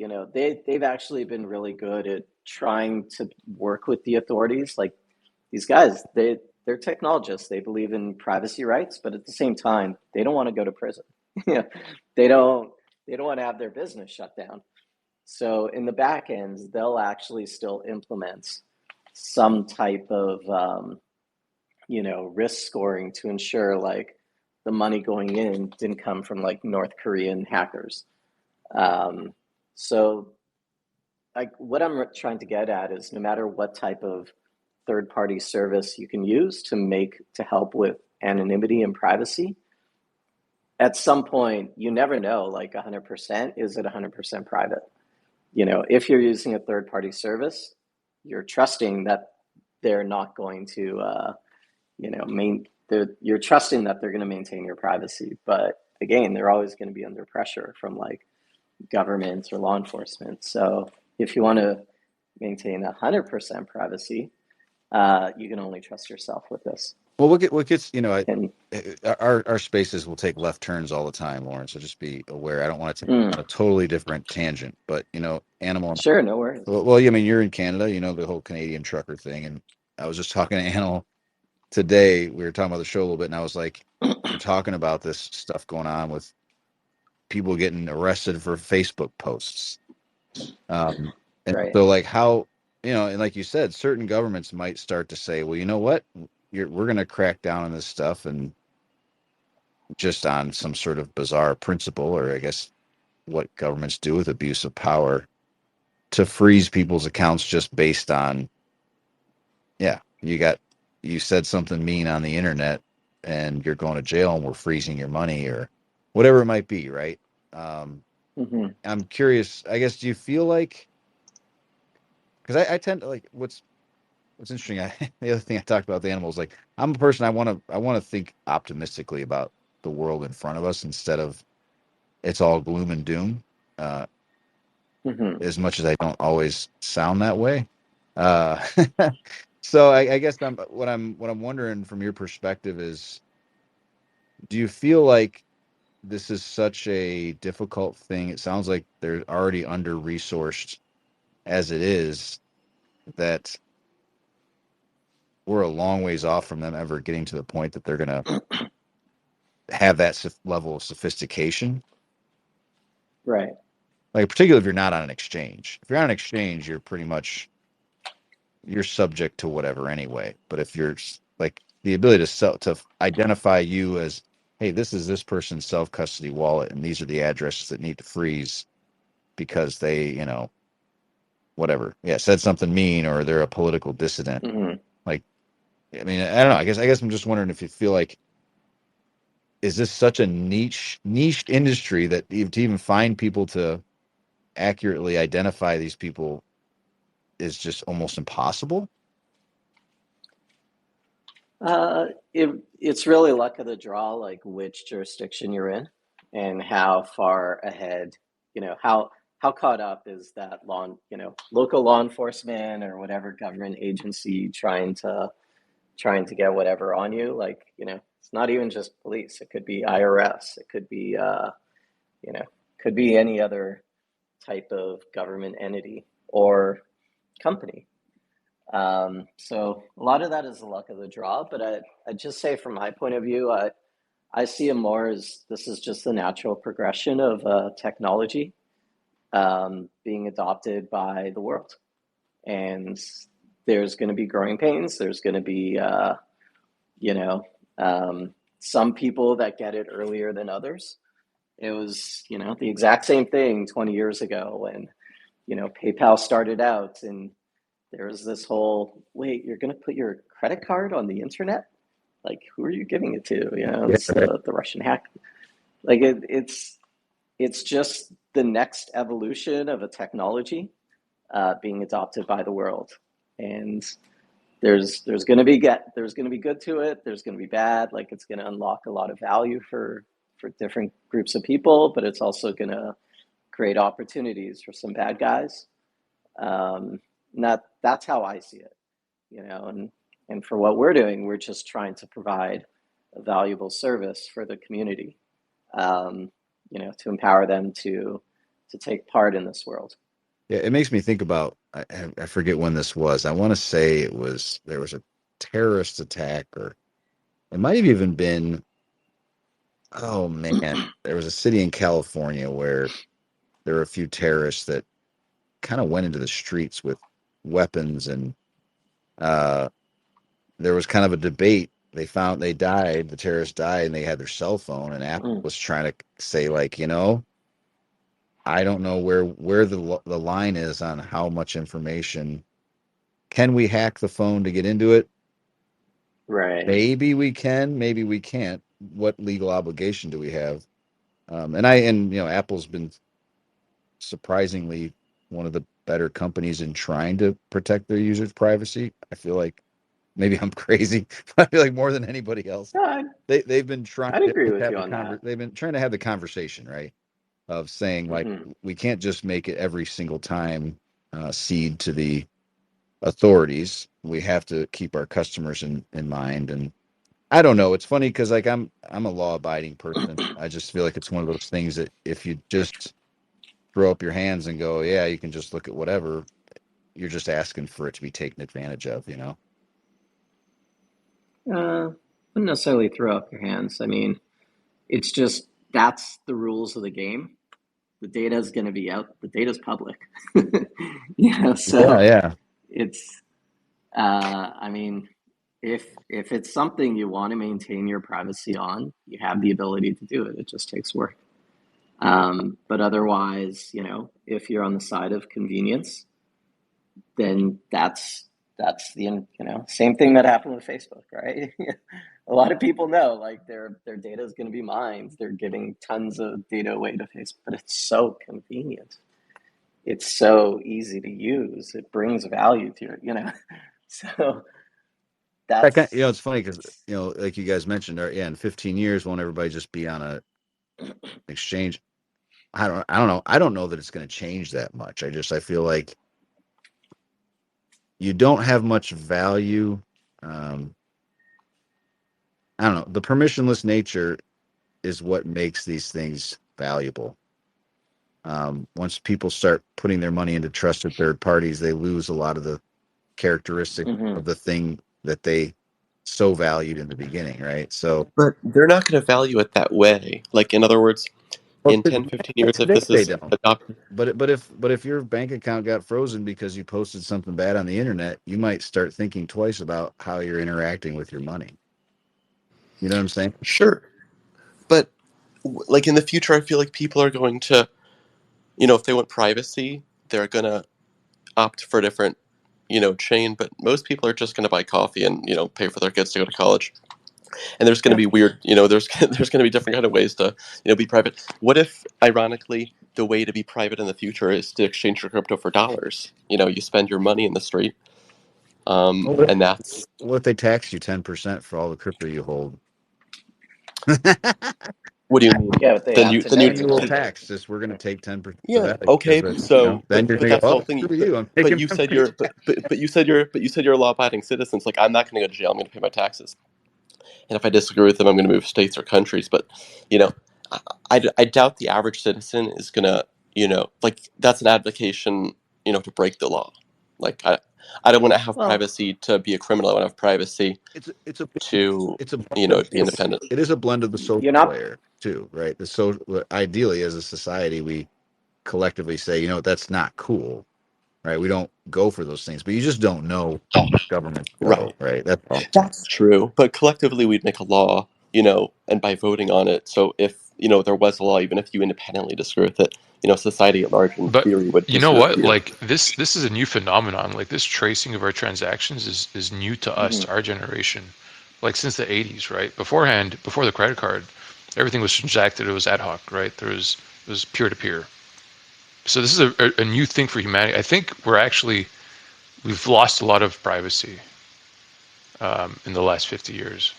Speaker 2: they've actually been really good at trying to work with the authorities. Like these guys, they're technologists. They believe in privacy rights, but at the same time, they don't want to go to prison. they don't they don't want to have their business shut down. So in the back end, they'll actually still implement some type of risk scoring to ensure like the money going in didn't come from like North Korean hackers. So like what I'm trying to get at is no matter what type of third party service you can use to help with anonymity and privacy, at some point you never know like 100% is it 100% private. If you're using a third party service, you're trusting that they're not going to you're trusting that they're going to maintain your privacy. But again, they're always going to be under pressure from like governments or law enforcement. So if you want to maintain 100% privacy, you can only trust yourself with this.
Speaker 3: Well, what gets
Speaker 2: And
Speaker 3: our spaces will take left turns all the time, Lauren. So just be aware. I don't want to take
Speaker 2: mm,
Speaker 3: on a totally different tangent, but animal.
Speaker 2: sure, no worries.
Speaker 3: Well, I mean, you're in Canada, the whole Canadian trucker thing, and I was just talking to Animal today. We were talking about the show a little bit, and I was like, we're talking about this stuff going on with people getting arrested for Facebook posts. And
Speaker 2: Right.
Speaker 3: so like how, and like you said, certain governments might start to say, well, you know what, we're going to crack down on this stuff, and just on some sort of bizarre principle, or I guess what governments do with abuse of power, to freeze people's accounts just based on, yeah, you said something mean on the internet and you're going to jail and we're freezing your money or whatever it might be, right?
Speaker 2: Mm-hmm.
Speaker 3: I'm curious, I guess, do you feel like, because I tend to like what's interesting, the other thing I talked about with animals, like I'm a person, I want to think optimistically about the world in front of us instead of it's all gloom and doom. Uh,
Speaker 2: Mm-hmm.
Speaker 3: as much as I don't always sound that way. Uh, so I guess what I'm wondering from your perspective is, do you feel like this is such a difficult thing? It sounds like they're already under resourced as it is, that we're a long ways off from them ever getting to the point that they're going to have that level of sophistication.
Speaker 2: Right.
Speaker 3: Like particularly if you're not on an exchange. If you're on an exchange, you're subject to whatever anyway. But if you're like the ability to identify you as, hey, this is this person's self custody wallet, and these are the addresses that need to freeze because they, whatever, yeah, said something mean or they're a political dissident.
Speaker 2: Mm-hmm.
Speaker 3: Like, I mean, I don't know. I guess I'm just wondering if you feel like, is this such a niche industry that to even find people to accurately identify these people is just almost impossible?
Speaker 2: Uh, it, it's really luck of the draw, like which jurisdiction you're in and how far ahead, how caught up is that local law enforcement or whatever government agency trying to get whatever on you. Like, it's not even just police. It could be IRS. It could be, you know, could be any other type of government entity or company. So a lot of that is the luck of the draw, but I just say from my point of view, I see it more as this is just the natural progression of technology being adopted by the world. And there's going to be growing pains. There's going to be, you know, some people that get it earlier than others. It was, the exact same thing 20 years ago when, PayPal started out and there was this whole, wait, you're going to put your credit card on the internet? Like, who are you giving it to?
Speaker 3: Yeah,
Speaker 2: It's the Russian hack. Like it's just the next evolution of a technology being adopted by the world. And there's going to be good to it. There's going to be bad. Like it's going to unlock a lot of value for different groups of people, but it's also going to create opportunities for some bad guys. And that's how I see it, and for what we're doing, we're just trying to provide a valuable service for the community, to empower them to take part in this world.
Speaker 3: yeah. It makes me think about, I forget when this was. I want to say there was a terrorist attack, or it might have even been, oh man, there was a city in California where there were a few terrorists that kind of went into the streets with weapons, and uh, there was kind of a debate. The terrorists died, and they had their cell phone, and Apple
Speaker 2: Mm,
Speaker 3: was trying to say, like, I don't know where the line is on how much information. Can we hack the phone to get into it?
Speaker 2: right.
Speaker 3: Maybe we can, maybe we can't. What legal obligation do we have? And Apple's been surprisingly one of the better companies in trying to protect their users' privacy. I feel like Maybe I'm crazy. I feel like more than anybody else,
Speaker 2: No,
Speaker 3: they've been trying
Speaker 2: I'd
Speaker 3: to
Speaker 2: agree with
Speaker 3: have
Speaker 2: you
Speaker 3: the
Speaker 2: on that.
Speaker 3: they've been trying to have the conversation, right? Of saying like
Speaker 2: Hmm.
Speaker 3: we can't just make it every single time cede to the authorities. We have to keep our customers in mind. And I don't know. It's funny because like I'm a law abiding person. I just feel like it's one of those things that if you just throw up your hands and go, yeah, you can just look at whatever, you're just asking for it to be taken advantage of, you know?
Speaker 2: Wouldn't necessarily throw up your hands. I mean, it's just that's the rules of the game. The data is going to be out. The data is public.
Speaker 3: Yeah,
Speaker 2: So
Speaker 3: yeah.
Speaker 2: it's. I mean, if it's something you want to maintain your privacy on, you have the ability to do it. It just takes work. But otherwise, if you're on the side of convenience, then that's the same thing that happened with Facebook, right? A lot of people know like their data is going to be mined. They're giving tons of data away to Facebook, but it's so convenient. It's so easy to use. It brings value to it. So
Speaker 3: It's
Speaker 2: that's
Speaker 3: funny because, like you guys mentioned, yeah, in 15 years, won't everybody just be on a exchange? I don't know. I don't know that it's going to change that much. I feel like you don't have much value. Um, I don't know. The permissionless nature is what makes these things valuable. Once people start putting their money into trusted third parties, they lose a lot of the characteristic
Speaker 2: mhm.
Speaker 3: of the thing that they so valued in the beginning, right? So,
Speaker 6: But they're not going to value it that way. Like, in other words,
Speaker 3: well,
Speaker 6: in 10, 15 years, if
Speaker 3: today
Speaker 6: this
Speaker 3: they
Speaker 6: is
Speaker 3: don't.
Speaker 6: adopted.
Speaker 3: But if your bank account got frozen because you posted something bad on the internet, you might start thinking twice about how you're interacting with your money. You know what I'm saying?
Speaker 6: Sure. But, like, in the future, I feel like people are going to, if they want privacy, they're going to opt for a different, chain. But most people are just going to buy coffee and, pay for their kids to go to college. And there's going to
Speaker 3: Yeah.
Speaker 6: be weird, there's going to be different kind of ways to, be private. What if, ironically, the way to be private in the future is to exchange your crypto for dollars? You spend your money in the street,
Speaker 3: What
Speaker 6: and that's
Speaker 3: what if they tax you 10% for all the crypto you hold?
Speaker 6: what do you mean?
Speaker 2: Yeah, but they
Speaker 6: Then
Speaker 2: have
Speaker 6: you
Speaker 2: to
Speaker 6: then you
Speaker 2: know you're
Speaker 3: Annual
Speaker 6: then,
Speaker 2: private.
Speaker 3: tax. Just we're going to take 10% of
Speaker 6: yeah,
Speaker 3: that because
Speaker 6: okay. So,
Speaker 3: then you're
Speaker 6: but
Speaker 3: going to
Speaker 6: that's
Speaker 3: go,
Speaker 6: the
Speaker 3: oh,
Speaker 6: whole thing.
Speaker 3: screw
Speaker 6: But
Speaker 3: you. I'm
Speaker 6: but
Speaker 3: taking
Speaker 6: you
Speaker 3: them
Speaker 6: said
Speaker 3: for you.
Speaker 6: you're a law-abiding citizen. It's like I'm not going to go to jail. I'm going to pay my taxes. And if I disagree with them, I'm going to move states or countries. But you know, I doubt the average citizen is going to like that's an advocation to break the law. Like I don't want to have
Speaker 2: Well,
Speaker 6: privacy to be a criminal. I want to have privacy
Speaker 3: It's a
Speaker 6: to
Speaker 3: it's a blend of
Speaker 6: be
Speaker 2: it's
Speaker 6: independent.
Speaker 3: it is a blend of the social
Speaker 2: you're not.
Speaker 3: layer too, right? Ideally as a society we collectively say, that's not cool, right? We don't go for those things, but you just don't know government go,
Speaker 6: Right.
Speaker 3: right? That's all.
Speaker 6: That's true. But collectively, we'd make a law, and by voting on it. So if, there was a law, even if you independently disagree with it, society at large, in
Speaker 4: But
Speaker 6: theory, would
Speaker 4: you know
Speaker 6: disagree with
Speaker 4: what?
Speaker 6: you.
Speaker 4: Like this is a new phenomenon. Like this tracing of our transactions is new to us,
Speaker 2: Mhm.
Speaker 4: to our generation. Like since the 80s, right? Beforehand, before the credit card, everything was transacted. It was ad hoc, right? It was peer to peer. So this is a new thing for humanity. I think we've lost a lot of privacy in the last 50 years,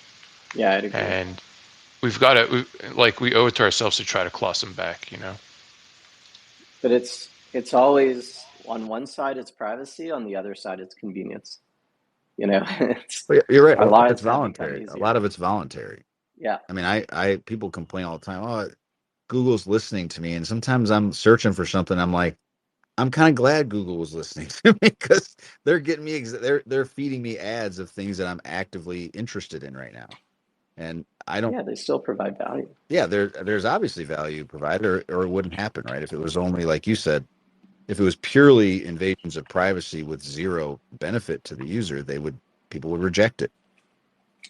Speaker 2: Yeah, I'd agree.
Speaker 4: and we've got to we owe it to ourselves to try to claw some back.
Speaker 2: But it's always on one side it's privacy, on the other side it's convenience. It's
Speaker 3: But you're right. A
Speaker 2: our
Speaker 3: lot of it's
Speaker 2: lives have become
Speaker 3: voluntary. A lot
Speaker 2: easier.
Speaker 3: of it's voluntary.
Speaker 2: Yeah,
Speaker 3: I mean, I people complain all the time. Oh, Google's listening to me, and sometimes I'm searching for something. I'm like, I'm kind of glad Google was listening to me because they're getting me. They're feeding me ads of things that I'm actively interested in right now, and I don't.
Speaker 2: yeah, they still provide value.
Speaker 3: Yeah, there's obviously value provided, or it wouldn't happen, right? If it was only like you said, if it was purely invasions of privacy with zero benefit to the user, people would reject it,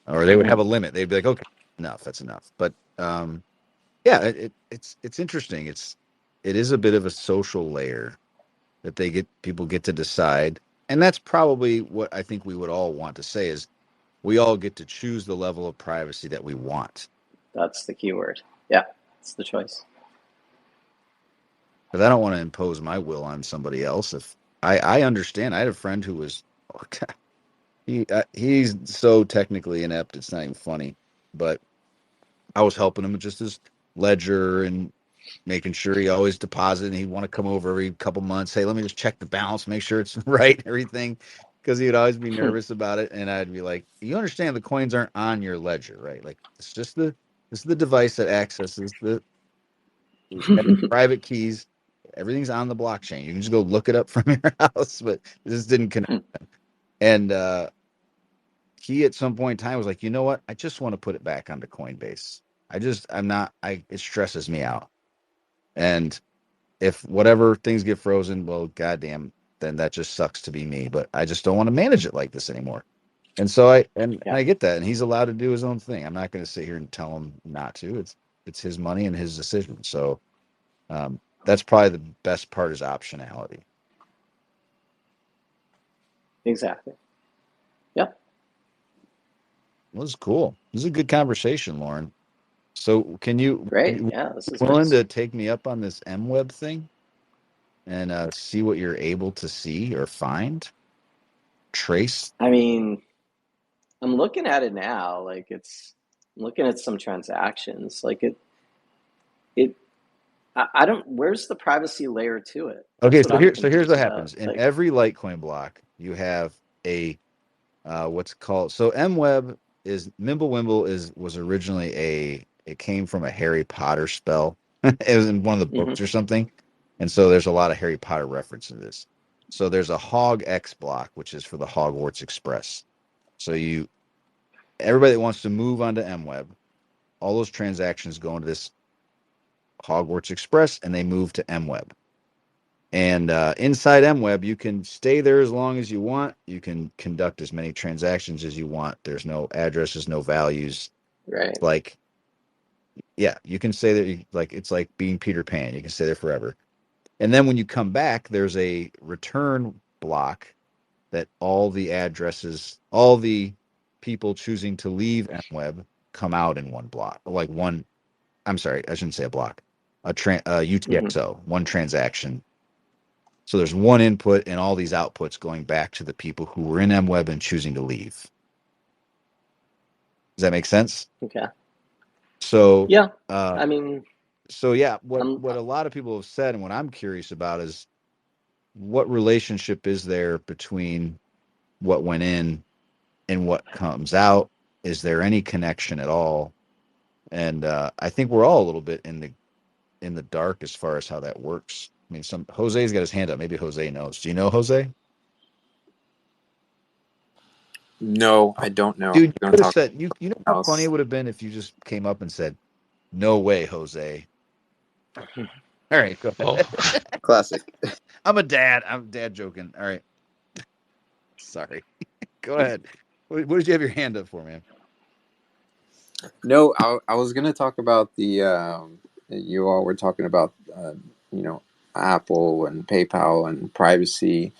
Speaker 3: or they would
Speaker 2: Hmm.
Speaker 3: have a limit. They'd be like, okay, enough, that's enough. But yeah, it's interesting. It is a bit of a social layer that people get to decide, and that's probably what I think we would all want to say is we all get to choose the level of privacy that we want.
Speaker 2: That's the key word. Yeah, it's the choice.
Speaker 3: Because I don't want to impose my will on somebody else. If I understand, I had a friend who was He's so technically inept, it's not even funny. But I was helping him with just his ledger and making sure he always deposited. And he'd want to come over every couple months. Hey, let me just check the balance, make sure it's right, everything, because he would always be nervous about it. And I'd be like, "You understand the coins aren't on your ledger, right? Like it's just this is the device that accesses the private keys. Everything's on the blockchain. You can just go look it up from your house, but this didn't connect." And he at some point in time was like, you know what? I just want to put it back onto Coinbase. I'm not, it stresses me out. And if whatever things get frozen, well, goddamn, then that just sucks to be me. But I just don't want to manage it like this anymore. And so and
Speaker 2: Yeah,
Speaker 3: I get that. And he's allowed to do his own thing. I'm not going to sit here and tell him not to. It's his money and his decision. So that's probably the best part is optionality.
Speaker 2: exactly. Yep.
Speaker 3: Well, this is cool. This is a good conversation, Lauren. So
Speaker 2: Great. Yeah, this is
Speaker 3: willing
Speaker 2: nice.
Speaker 3: to take me up on this M web thing and see what you're able to see or find, trace?
Speaker 2: I mean, I'm looking at it now. Like I'm looking at some transactions. Like it. I don't. Where's the privacy layer to it? That's
Speaker 3: Okay,
Speaker 2: what
Speaker 3: so
Speaker 2: I'm
Speaker 3: here's what
Speaker 2: confused about.
Speaker 3: happens. In
Speaker 2: Like,
Speaker 3: every Litecoin block, you have a what's called so MWeb is Mimblewimble was originally it came from a Harry Potter spell. It was in one of the
Speaker 2: hmm
Speaker 3: books or something. And so there's a lot of Harry Potter reference in this. So there's a Hog X block, which is for the Hogwarts Express. So everybody that wants to move onto MWeb, all those transactions go into this Hogwarts Express and they move to MWeb. And inside MWeb, you can stay there as long as you want. You can conduct as many transactions as you want. There's no addresses, no values.
Speaker 2: right.
Speaker 3: Like, yeah, you can stay there. Like it's like being Peter Pan. You can stay there forever. And then when you come back, there's a return block that all the addresses, all the people choosing to leave MWeb come out in one block, like one. I'm sorry, I shouldn't say a block. A
Speaker 2: hmm
Speaker 3: UTXO, one transaction. So there's one input and all these outputs going back to the people who were in MWeb and choosing to leave. Does that make sense?
Speaker 2: Okay.
Speaker 3: So,
Speaker 2: Yeah.
Speaker 3: uh,
Speaker 2: I mean,
Speaker 3: so yeah, what
Speaker 2: I'm.
Speaker 3: what a lot of people have said, and what I'm curious about is what relationship is there between what went in and what comes out? Is there any connection at all? And I think we're all a little bit in the dark as far as how that works. I mean, Jose's got his hand up. Maybe Jose knows. Do you know Jose?
Speaker 7: No, I don't know.
Speaker 3: Dude, you
Speaker 7: I'm going
Speaker 3: could
Speaker 7: to
Speaker 3: have
Speaker 7: talk
Speaker 3: said you know how funny
Speaker 7: else.
Speaker 3: it would have been if you just came up and said, "No way, Jose." All right, go
Speaker 4: Well,
Speaker 3: ahead.
Speaker 7: Classic.
Speaker 3: I'm a dad. I'm dad joking. All right, sorry. Go ahead. What did you have your hand up for, man?
Speaker 7: No, I was going to talk about you all were talking about, you know, Apple and PayPal and privacy.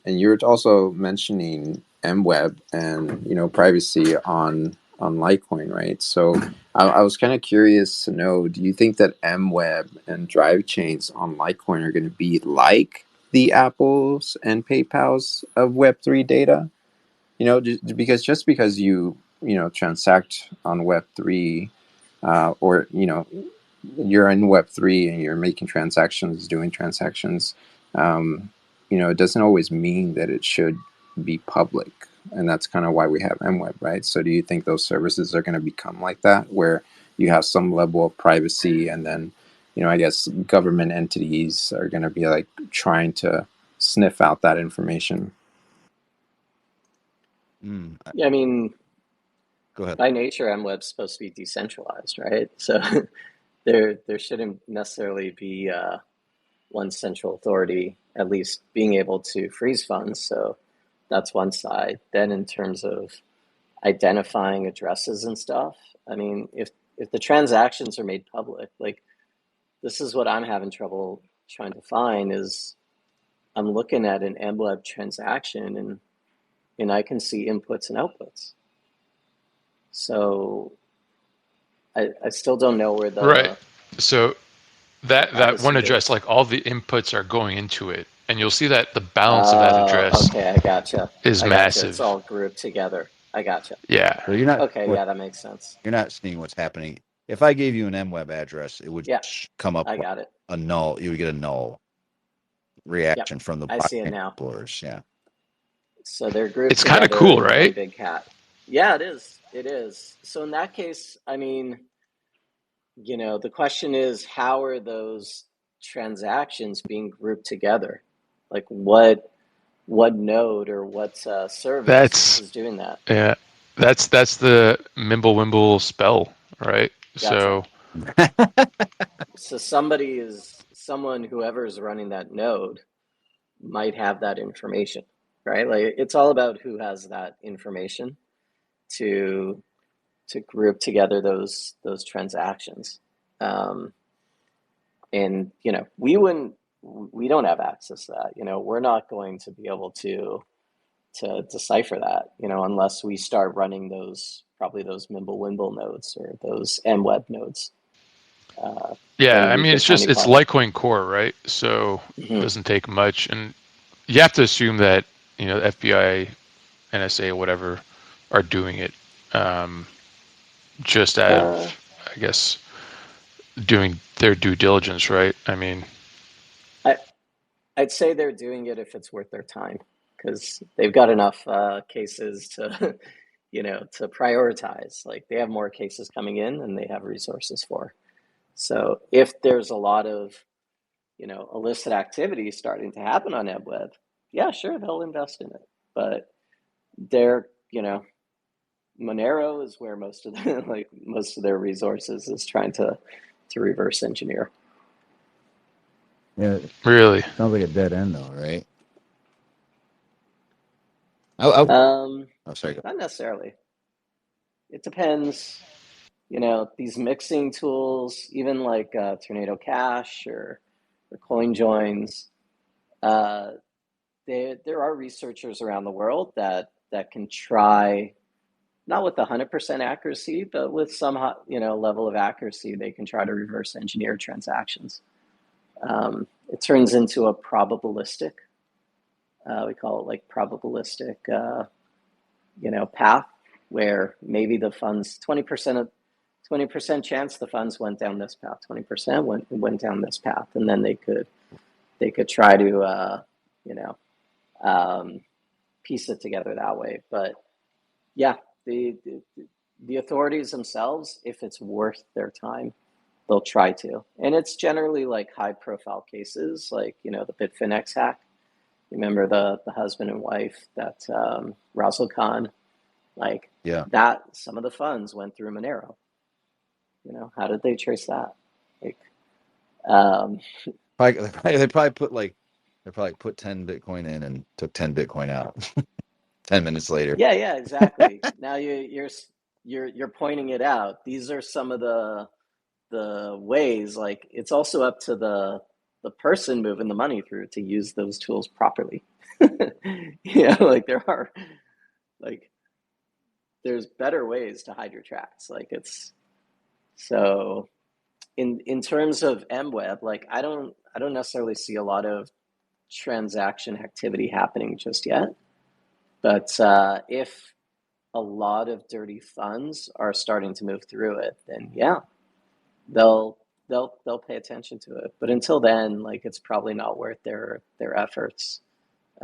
Speaker 7: And you were also mentioning MWeb and, you know, privacy on Litecoin, right? So I was kind of curious to know, do you think that MWeb and drive chains on Litecoin are going to be like the Apples and PayPals of Web3 data? You know, just because you know transact on Web3, or you know you're in Web3 and you're making transactions, doing transactions, um, you know, it doesn't always mean that it should be public, and that's kind of why we have MWeb, right? So, do you think those services are going to become like that, where you have some level of privacy, and then, you know, I guess government entities are going to be like trying to sniff out that information?
Speaker 3: Mm,
Speaker 2: Yeah. I mean,
Speaker 3: go ahead.
Speaker 2: by nature, MWeb's supposed to be decentralized, right? So there shouldn't necessarily be one central authority, at least being able to freeze funds. So that's one side. Then in terms of identifying addresses and stuff, I mean, if the transactions are made public, like this is what I'm having trouble trying to find is I'm looking at an MWeb transaction and I can see inputs and outputs. So I still don't know where
Speaker 4: right.
Speaker 2: the
Speaker 4: So that one
Speaker 2: privacy
Speaker 4: address,
Speaker 2: is.
Speaker 4: like all the inputs are going into it. and you'll see that the balance of that address
Speaker 2: Okay, I gotcha.
Speaker 4: is
Speaker 2: I gotcha. It's
Speaker 4: massive.
Speaker 2: all grouped together. I gotcha.
Speaker 4: Yeah.
Speaker 3: So you're not
Speaker 2: Okay, yeah, that makes sense.
Speaker 3: you're not seeing what's happening. If I gave you an MWeb address, it would
Speaker 2: Yeah,
Speaker 3: come up
Speaker 2: I
Speaker 3: like
Speaker 2: got it.
Speaker 3: a null. You would get a null
Speaker 2: Yep,
Speaker 3: reaction from the
Speaker 2: I see it
Speaker 3: blockchain
Speaker 2: now.
Speaker 3: explorers. Yeah.
Speaker 2: So they're grouped
Speaker 4: It's kind of
Speaker 2: together
Speaker 4: cool,
Speaker 2: in one
Speaker 4: right?
Speaker 2: big hat. Yeah, it is. It is. So in that case, I mean, the question is, how are those transactions being grouped together? Like what node or what service
Speaker 4: That's
Speaker 2: is doing that?
Speaker 4: yeah. That's the Mimblewimble spell, right?
Speaker 2: Gotcha.
Speaker 4: So
Speaker 2: So someone, whoever is running that node might have that information, right? Like it's all about who has that information to group together those transactions. Um, and we don't have access to that. We're not going to be able to decipher that, unless we start running those Mimblewimble nodes or those MWeb nodes.
Speaker 4: yeah,
Speaker 2: Then
Speaker 4: I
Speaker 2: we
Speaker 4: mean
Speaker 2: could
Speaker 4: it's
Speaker 2: honeypot it.
Speaker 4: Litecoin Core, right? So it
Speaker 2: Mhm.
Speaker 4: doesn't take much, and you have to assume that FBI, NSA, whatever, are doing it, um, just out
Speaker 2: Uh,
Speaker 4: of, I guess, doing their due diligence, right? I mean,
Speaker 2: I I'd say they're doing it if it's worth their time, because they've got enough cases to to prioritize. Like they have more cases coming in than they have resources for. So if there's a lot of illicit activity starting to happen on EbWeb, yeah, sure, they'll invest in it. But they're Monero is where most of most of their resources is trying to reverse engineer.
Speaker 3: Yeah. It
Speaker 4: really.
Speaker 3: sounds like a dead end, though, right?
Speaker 2: Um,
Speaker 3: Oh, sorry.
Speaker 2: Not necessarily. It depends. These mixing tools, even like Tornado Cash or Coin Joins, uh, there are researchers around the world that can try, not with 100% accuracy, but with some level of accuracy, they can try to reverse engineer transactions. It turns into a probabilistic. We call it like probabilistic, path, where maybe the funds 20% chance the funds went down this path, 20% went down this path, and then they could try to you know um, piece it together that way. But yeah, the authorities themselves, if it's worth their time, they'll try to. And it's generally like high profile cases, like the Bitfinex hack. Remember the husband and wife that Russell Khan, like
Speaker 3: Yeah.
Speaker 2: that. Some of the funds went through Monero. How did they trace that? Like, um,
Speaker 3: They probably put 10 Bitcoin in and took 10 Bitcoin out 10 minutes later.
Speaker 2: yeah, exactly. Now you're pointing it out. These are some of the ways. Like it's also up to the person moving the money through to use those tools properly. Like like there's better ways to hide your tracks. Like it's so in terms of MWeb, like I don't necessarily see a lot of transaction activity happening just yet. But if a lot of dirty funds are starting to move through it, then yeah, they'll they'll pay attention to it. But until then, like it's probably not worth their efforts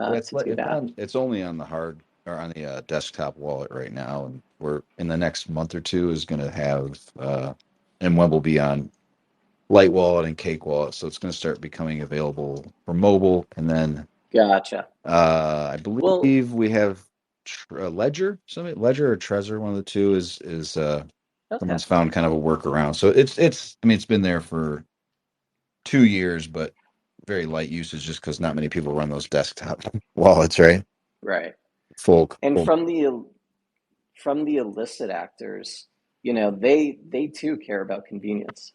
Speaker 3: Yeah,
Speaker 2: to do that.
Speaker 3: it's only on the hard or on the desktop wallet right now, and we're in the next month or two is going to have and when will be on Light Wallet and Cake Wallet, so it's going to start becoming available for mobile, and then
Speaker 2: Gotcha.
Speaker 3: I
Speaker 2: Well,
Speaker 3: believe we have Ledger, Ledger or Trezor, one of the two is
Speaker 2: okay,
Speaker 3: someone's found kind of a workaround. So it's I mean it's been there for 2 years, but very light usage just because not many people run those desktop wallets, right?
Speaker 2: right. And
Speaker 3: Full.
Speaker 2: from the illicit actors, they too care about convenience.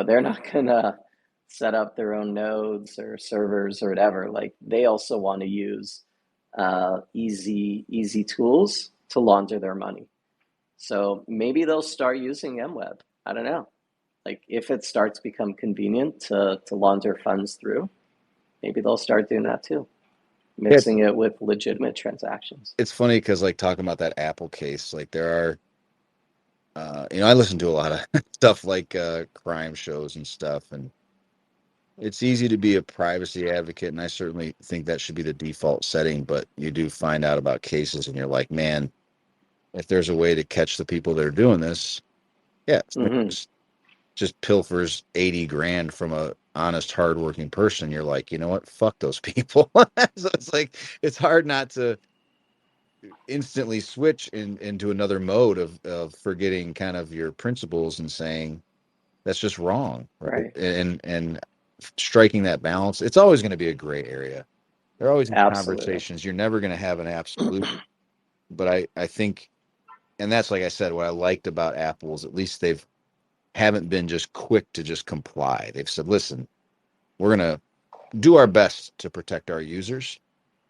Speaker 2: They're not gonna set up their own nodes or servers or whatever. Like they also want to use easy tools to launder their money. So maybe they'll start using MWeb. I don't know. Like if it starts to become convenient to launder funds through, maybe they'll start doing that too, mixing it with legitimate transactions.
Speaker 3: It's funny because like talking about that Apple case, like there are, I listen to a lot of stuff like crime shows and stuff, and it's easy to be a privacy advocate, and I certainly think that should be the default setting. But you do find out about cases, and you're like, man, if there's a way to catch the people that are doing this, yeah, just pilfers 80 grand from a honest, hardworking person. You're like, you know what? Fuck those people. So it's like it's hard not to instantly switch into another mode of forgetting kind of your principles and saying that's just wrong, right?
Speaker 2: Right.
Speaker 3: And striking that balance. It's always going to be a gray area. There are always
Speaker 2: Absolutely.
Speaker 3: conversations. You're never going to have an absolute, but I think, and that's like I said, what I liked about Apple is at least they've haven't been just quick to just comply. They've said, listen, we're going to do our best to protect our users.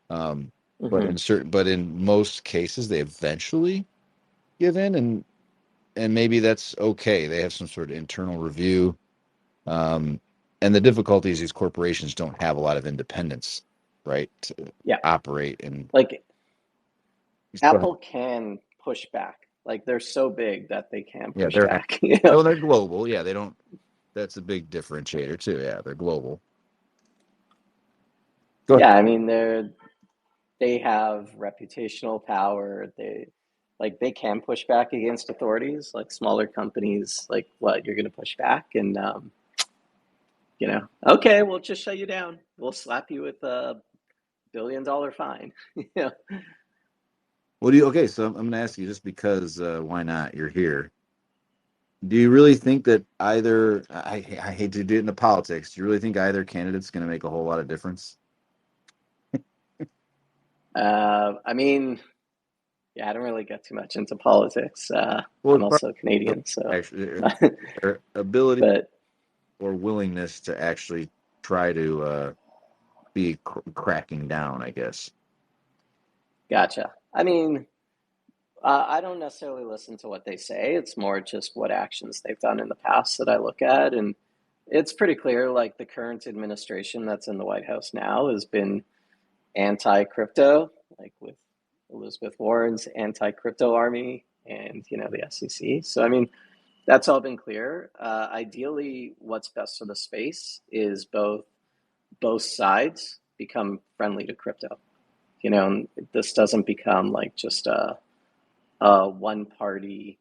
Speaker 3: But in most cases, they eventually give in, and maybe that's okay. They have some sort of internal review. And the difficulty is these corporations don't have a lot of independence, right, to
Speaker 2: Yeah.
Speaker 3: operate. And
Speaker 2: Like Apple can push back. Like they're so big that they can push back.
Speaker 3: They're global. Yeah, they don't. That's a big differentiator too. Yeah, they're global. Go ahead.
Speaker 2: Yeah, I mean they have reputational power. They can push back against authorities, like smaller companies. Like what, you're going to push back and okay, we'll just shut you down. We'll slap you with a $1 billion fine.
Speaker 3: What do you? Okay, so I'm going to ask you just because why not? You're here. Do you really think that either? I hate to do it into politics. Do you really think either candidate's going to make a whole lot of difference?
Speaker 2: I mean, yeah, I don't really get too much into politics.
Speaker 3: Well,
Speaker 2: I'm also Canadian, so
Speaker 3: actually, their ability
Speaker 2: but
Speaker 3: or willingness to actually try to be cracking down, I guess.
Speaker 2: gotcha. I mean, I don't necessarily listen to what they say. It's more just what actions they've done in the past that I look at. And it's pretty clear, like the current administration that's in the White House now has been anti-crypto, like with Elizabeth Warren's anti-crypto army and, the SEC. So, I mean, that's all been clear. Ideally, what's best for the space is both sides become friendly to crypto. And this doesn't become like just a one party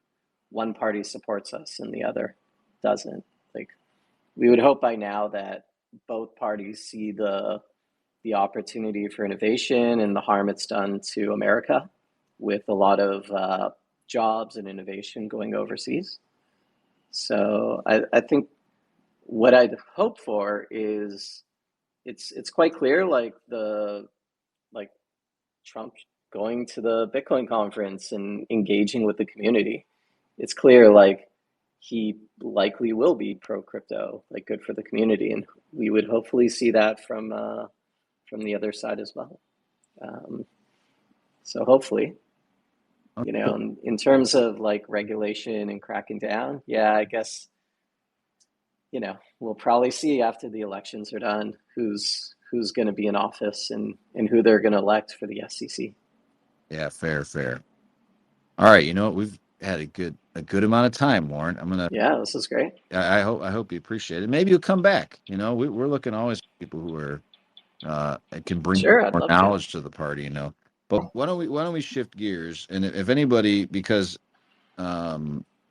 Speaker 2: supports us and the other doesn't. Like we would hope by now that both parties see the opportunity for innovation and the harm it's done to America with a lot of jobs and innovation going overseas. So I think what I'd hope for is it's quite clear, like Trump going to the Bitcoin conference and engaging with the community. It's clear like he likely will be pro crypto, like good for the community, and we would hopefully see that from the other side as well. So hopefully, in terms of like regulation and cracking down, yeah, I guess we'll probably see after the elections are done who's going to be in office and who they're going to elect for the SEC.
Speaker 3: Yeah, fair. All right, you know what? We've had a good amount of time, Warren.
Speaker 2: Yeah, this is great.
Speaker 3: I hope you appreciate it. Maybe you'll come back. We're looking always for people who are can bring
Speaker 2: Sure, I'd
Speaker 3: more
Speaker 2: love
Speaker 3: knowledge to the party. But why don't we shift gears? And if anybody, because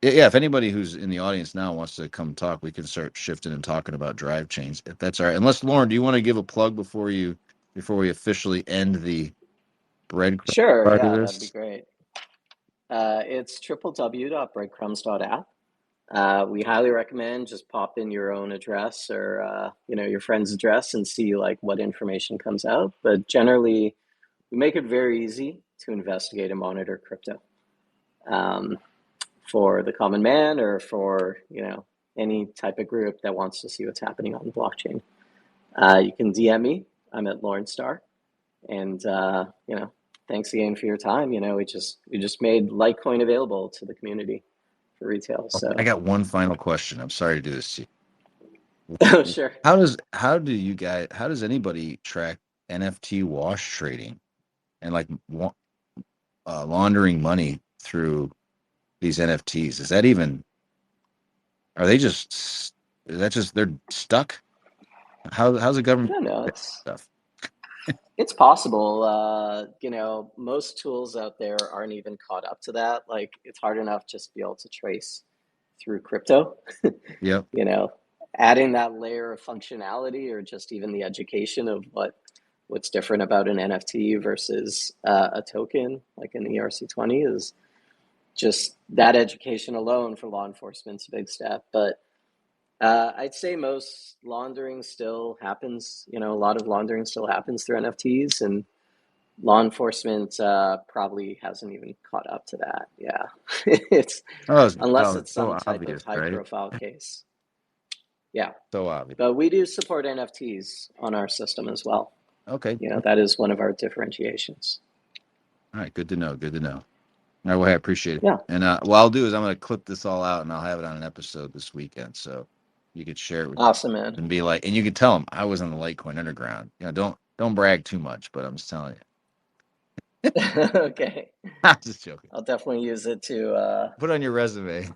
Speaker 3: if anybody who's in the audience now wants to come talk, we can start shifting and talking about drive chains. If that's all right. Unless Lauren, do you want to give a plug before we officially end the breadcrumb
Speaker 2: Sure,
Speaker 3: part of
Speaker 2: yeah, that'd be
Speaker 3: this?
Speaker 2: great. It's www.breadcrumbs.app. We highly recommend just pop in your own address or your friend's address and see like what information comes out. But generally, we make it very easy to investigate and monitor crypto for the common man or for any type of group that wants to see what's happening on the blockchain. You can DM me. I'm at Lauren Star, and thanks again for your time. We just made Litecoin available to the community for retail. So
Speaker 3: I got one final question. I'm sorry to do this to you.
Speaker 2: Oh, sure.
Speaker 3: How does anybody track NFT wash trading and like laundering money through these NFTs? Is that even, are they just, is that just, they're stuck? How's the government
Speaker 2: No, no,
Speaker 3: stuff?
Speaker 2: it's possible. Most tools out there aren't even caught up to that. Like, it's hard enough just to be able to trace through crypto.
Speaker 3: Yep.
Speaker 2: you know, Adding that layer of functionality or just even the education of what's different about an NFT versus a token like an ERC20 is just that education alone for law enforcement's a big step. But I'd say most laundering still happens. A lot of laundering still happens through NFTs, and law enforcement probably hasn't even caught up to that. Yeah, it's
Speaker 3: Oh,
Speaker 2: unless
Speaker 3: well,
Speaker 2: it's
Speaker 3: so
Speaker 2: some type of
Speaker 3: obvious,
Speaker 2: high
Speaker 3: right?
Speaker 2: profile case. Yeah,
Speaker 3: So obvious.
Speaker 2: but we do support NFTs on our system as well.
Speaker 3: Okay.
Speaker 2: That is one of our differentiations.
Speaker 3: All right. Good to know. Good to know. All right. Well, I appreciate it.
Speaker 2: Yeah,
Speaker 3: And what I'll do is I'm going to clip this all out and I'll have it on an episode this weekend. So you could share it with
Speaker 2: awesome, man.
Speaker 3: and be like, and you could tell them I was on the Litecoin Underground. Don't brag too much, but I'm just telling you.
Speaker 2: Okay,
Speaker 3: I'm just joking.
Speaker 2: I'll definitely use it to
Speaker 3: Put it on your resume.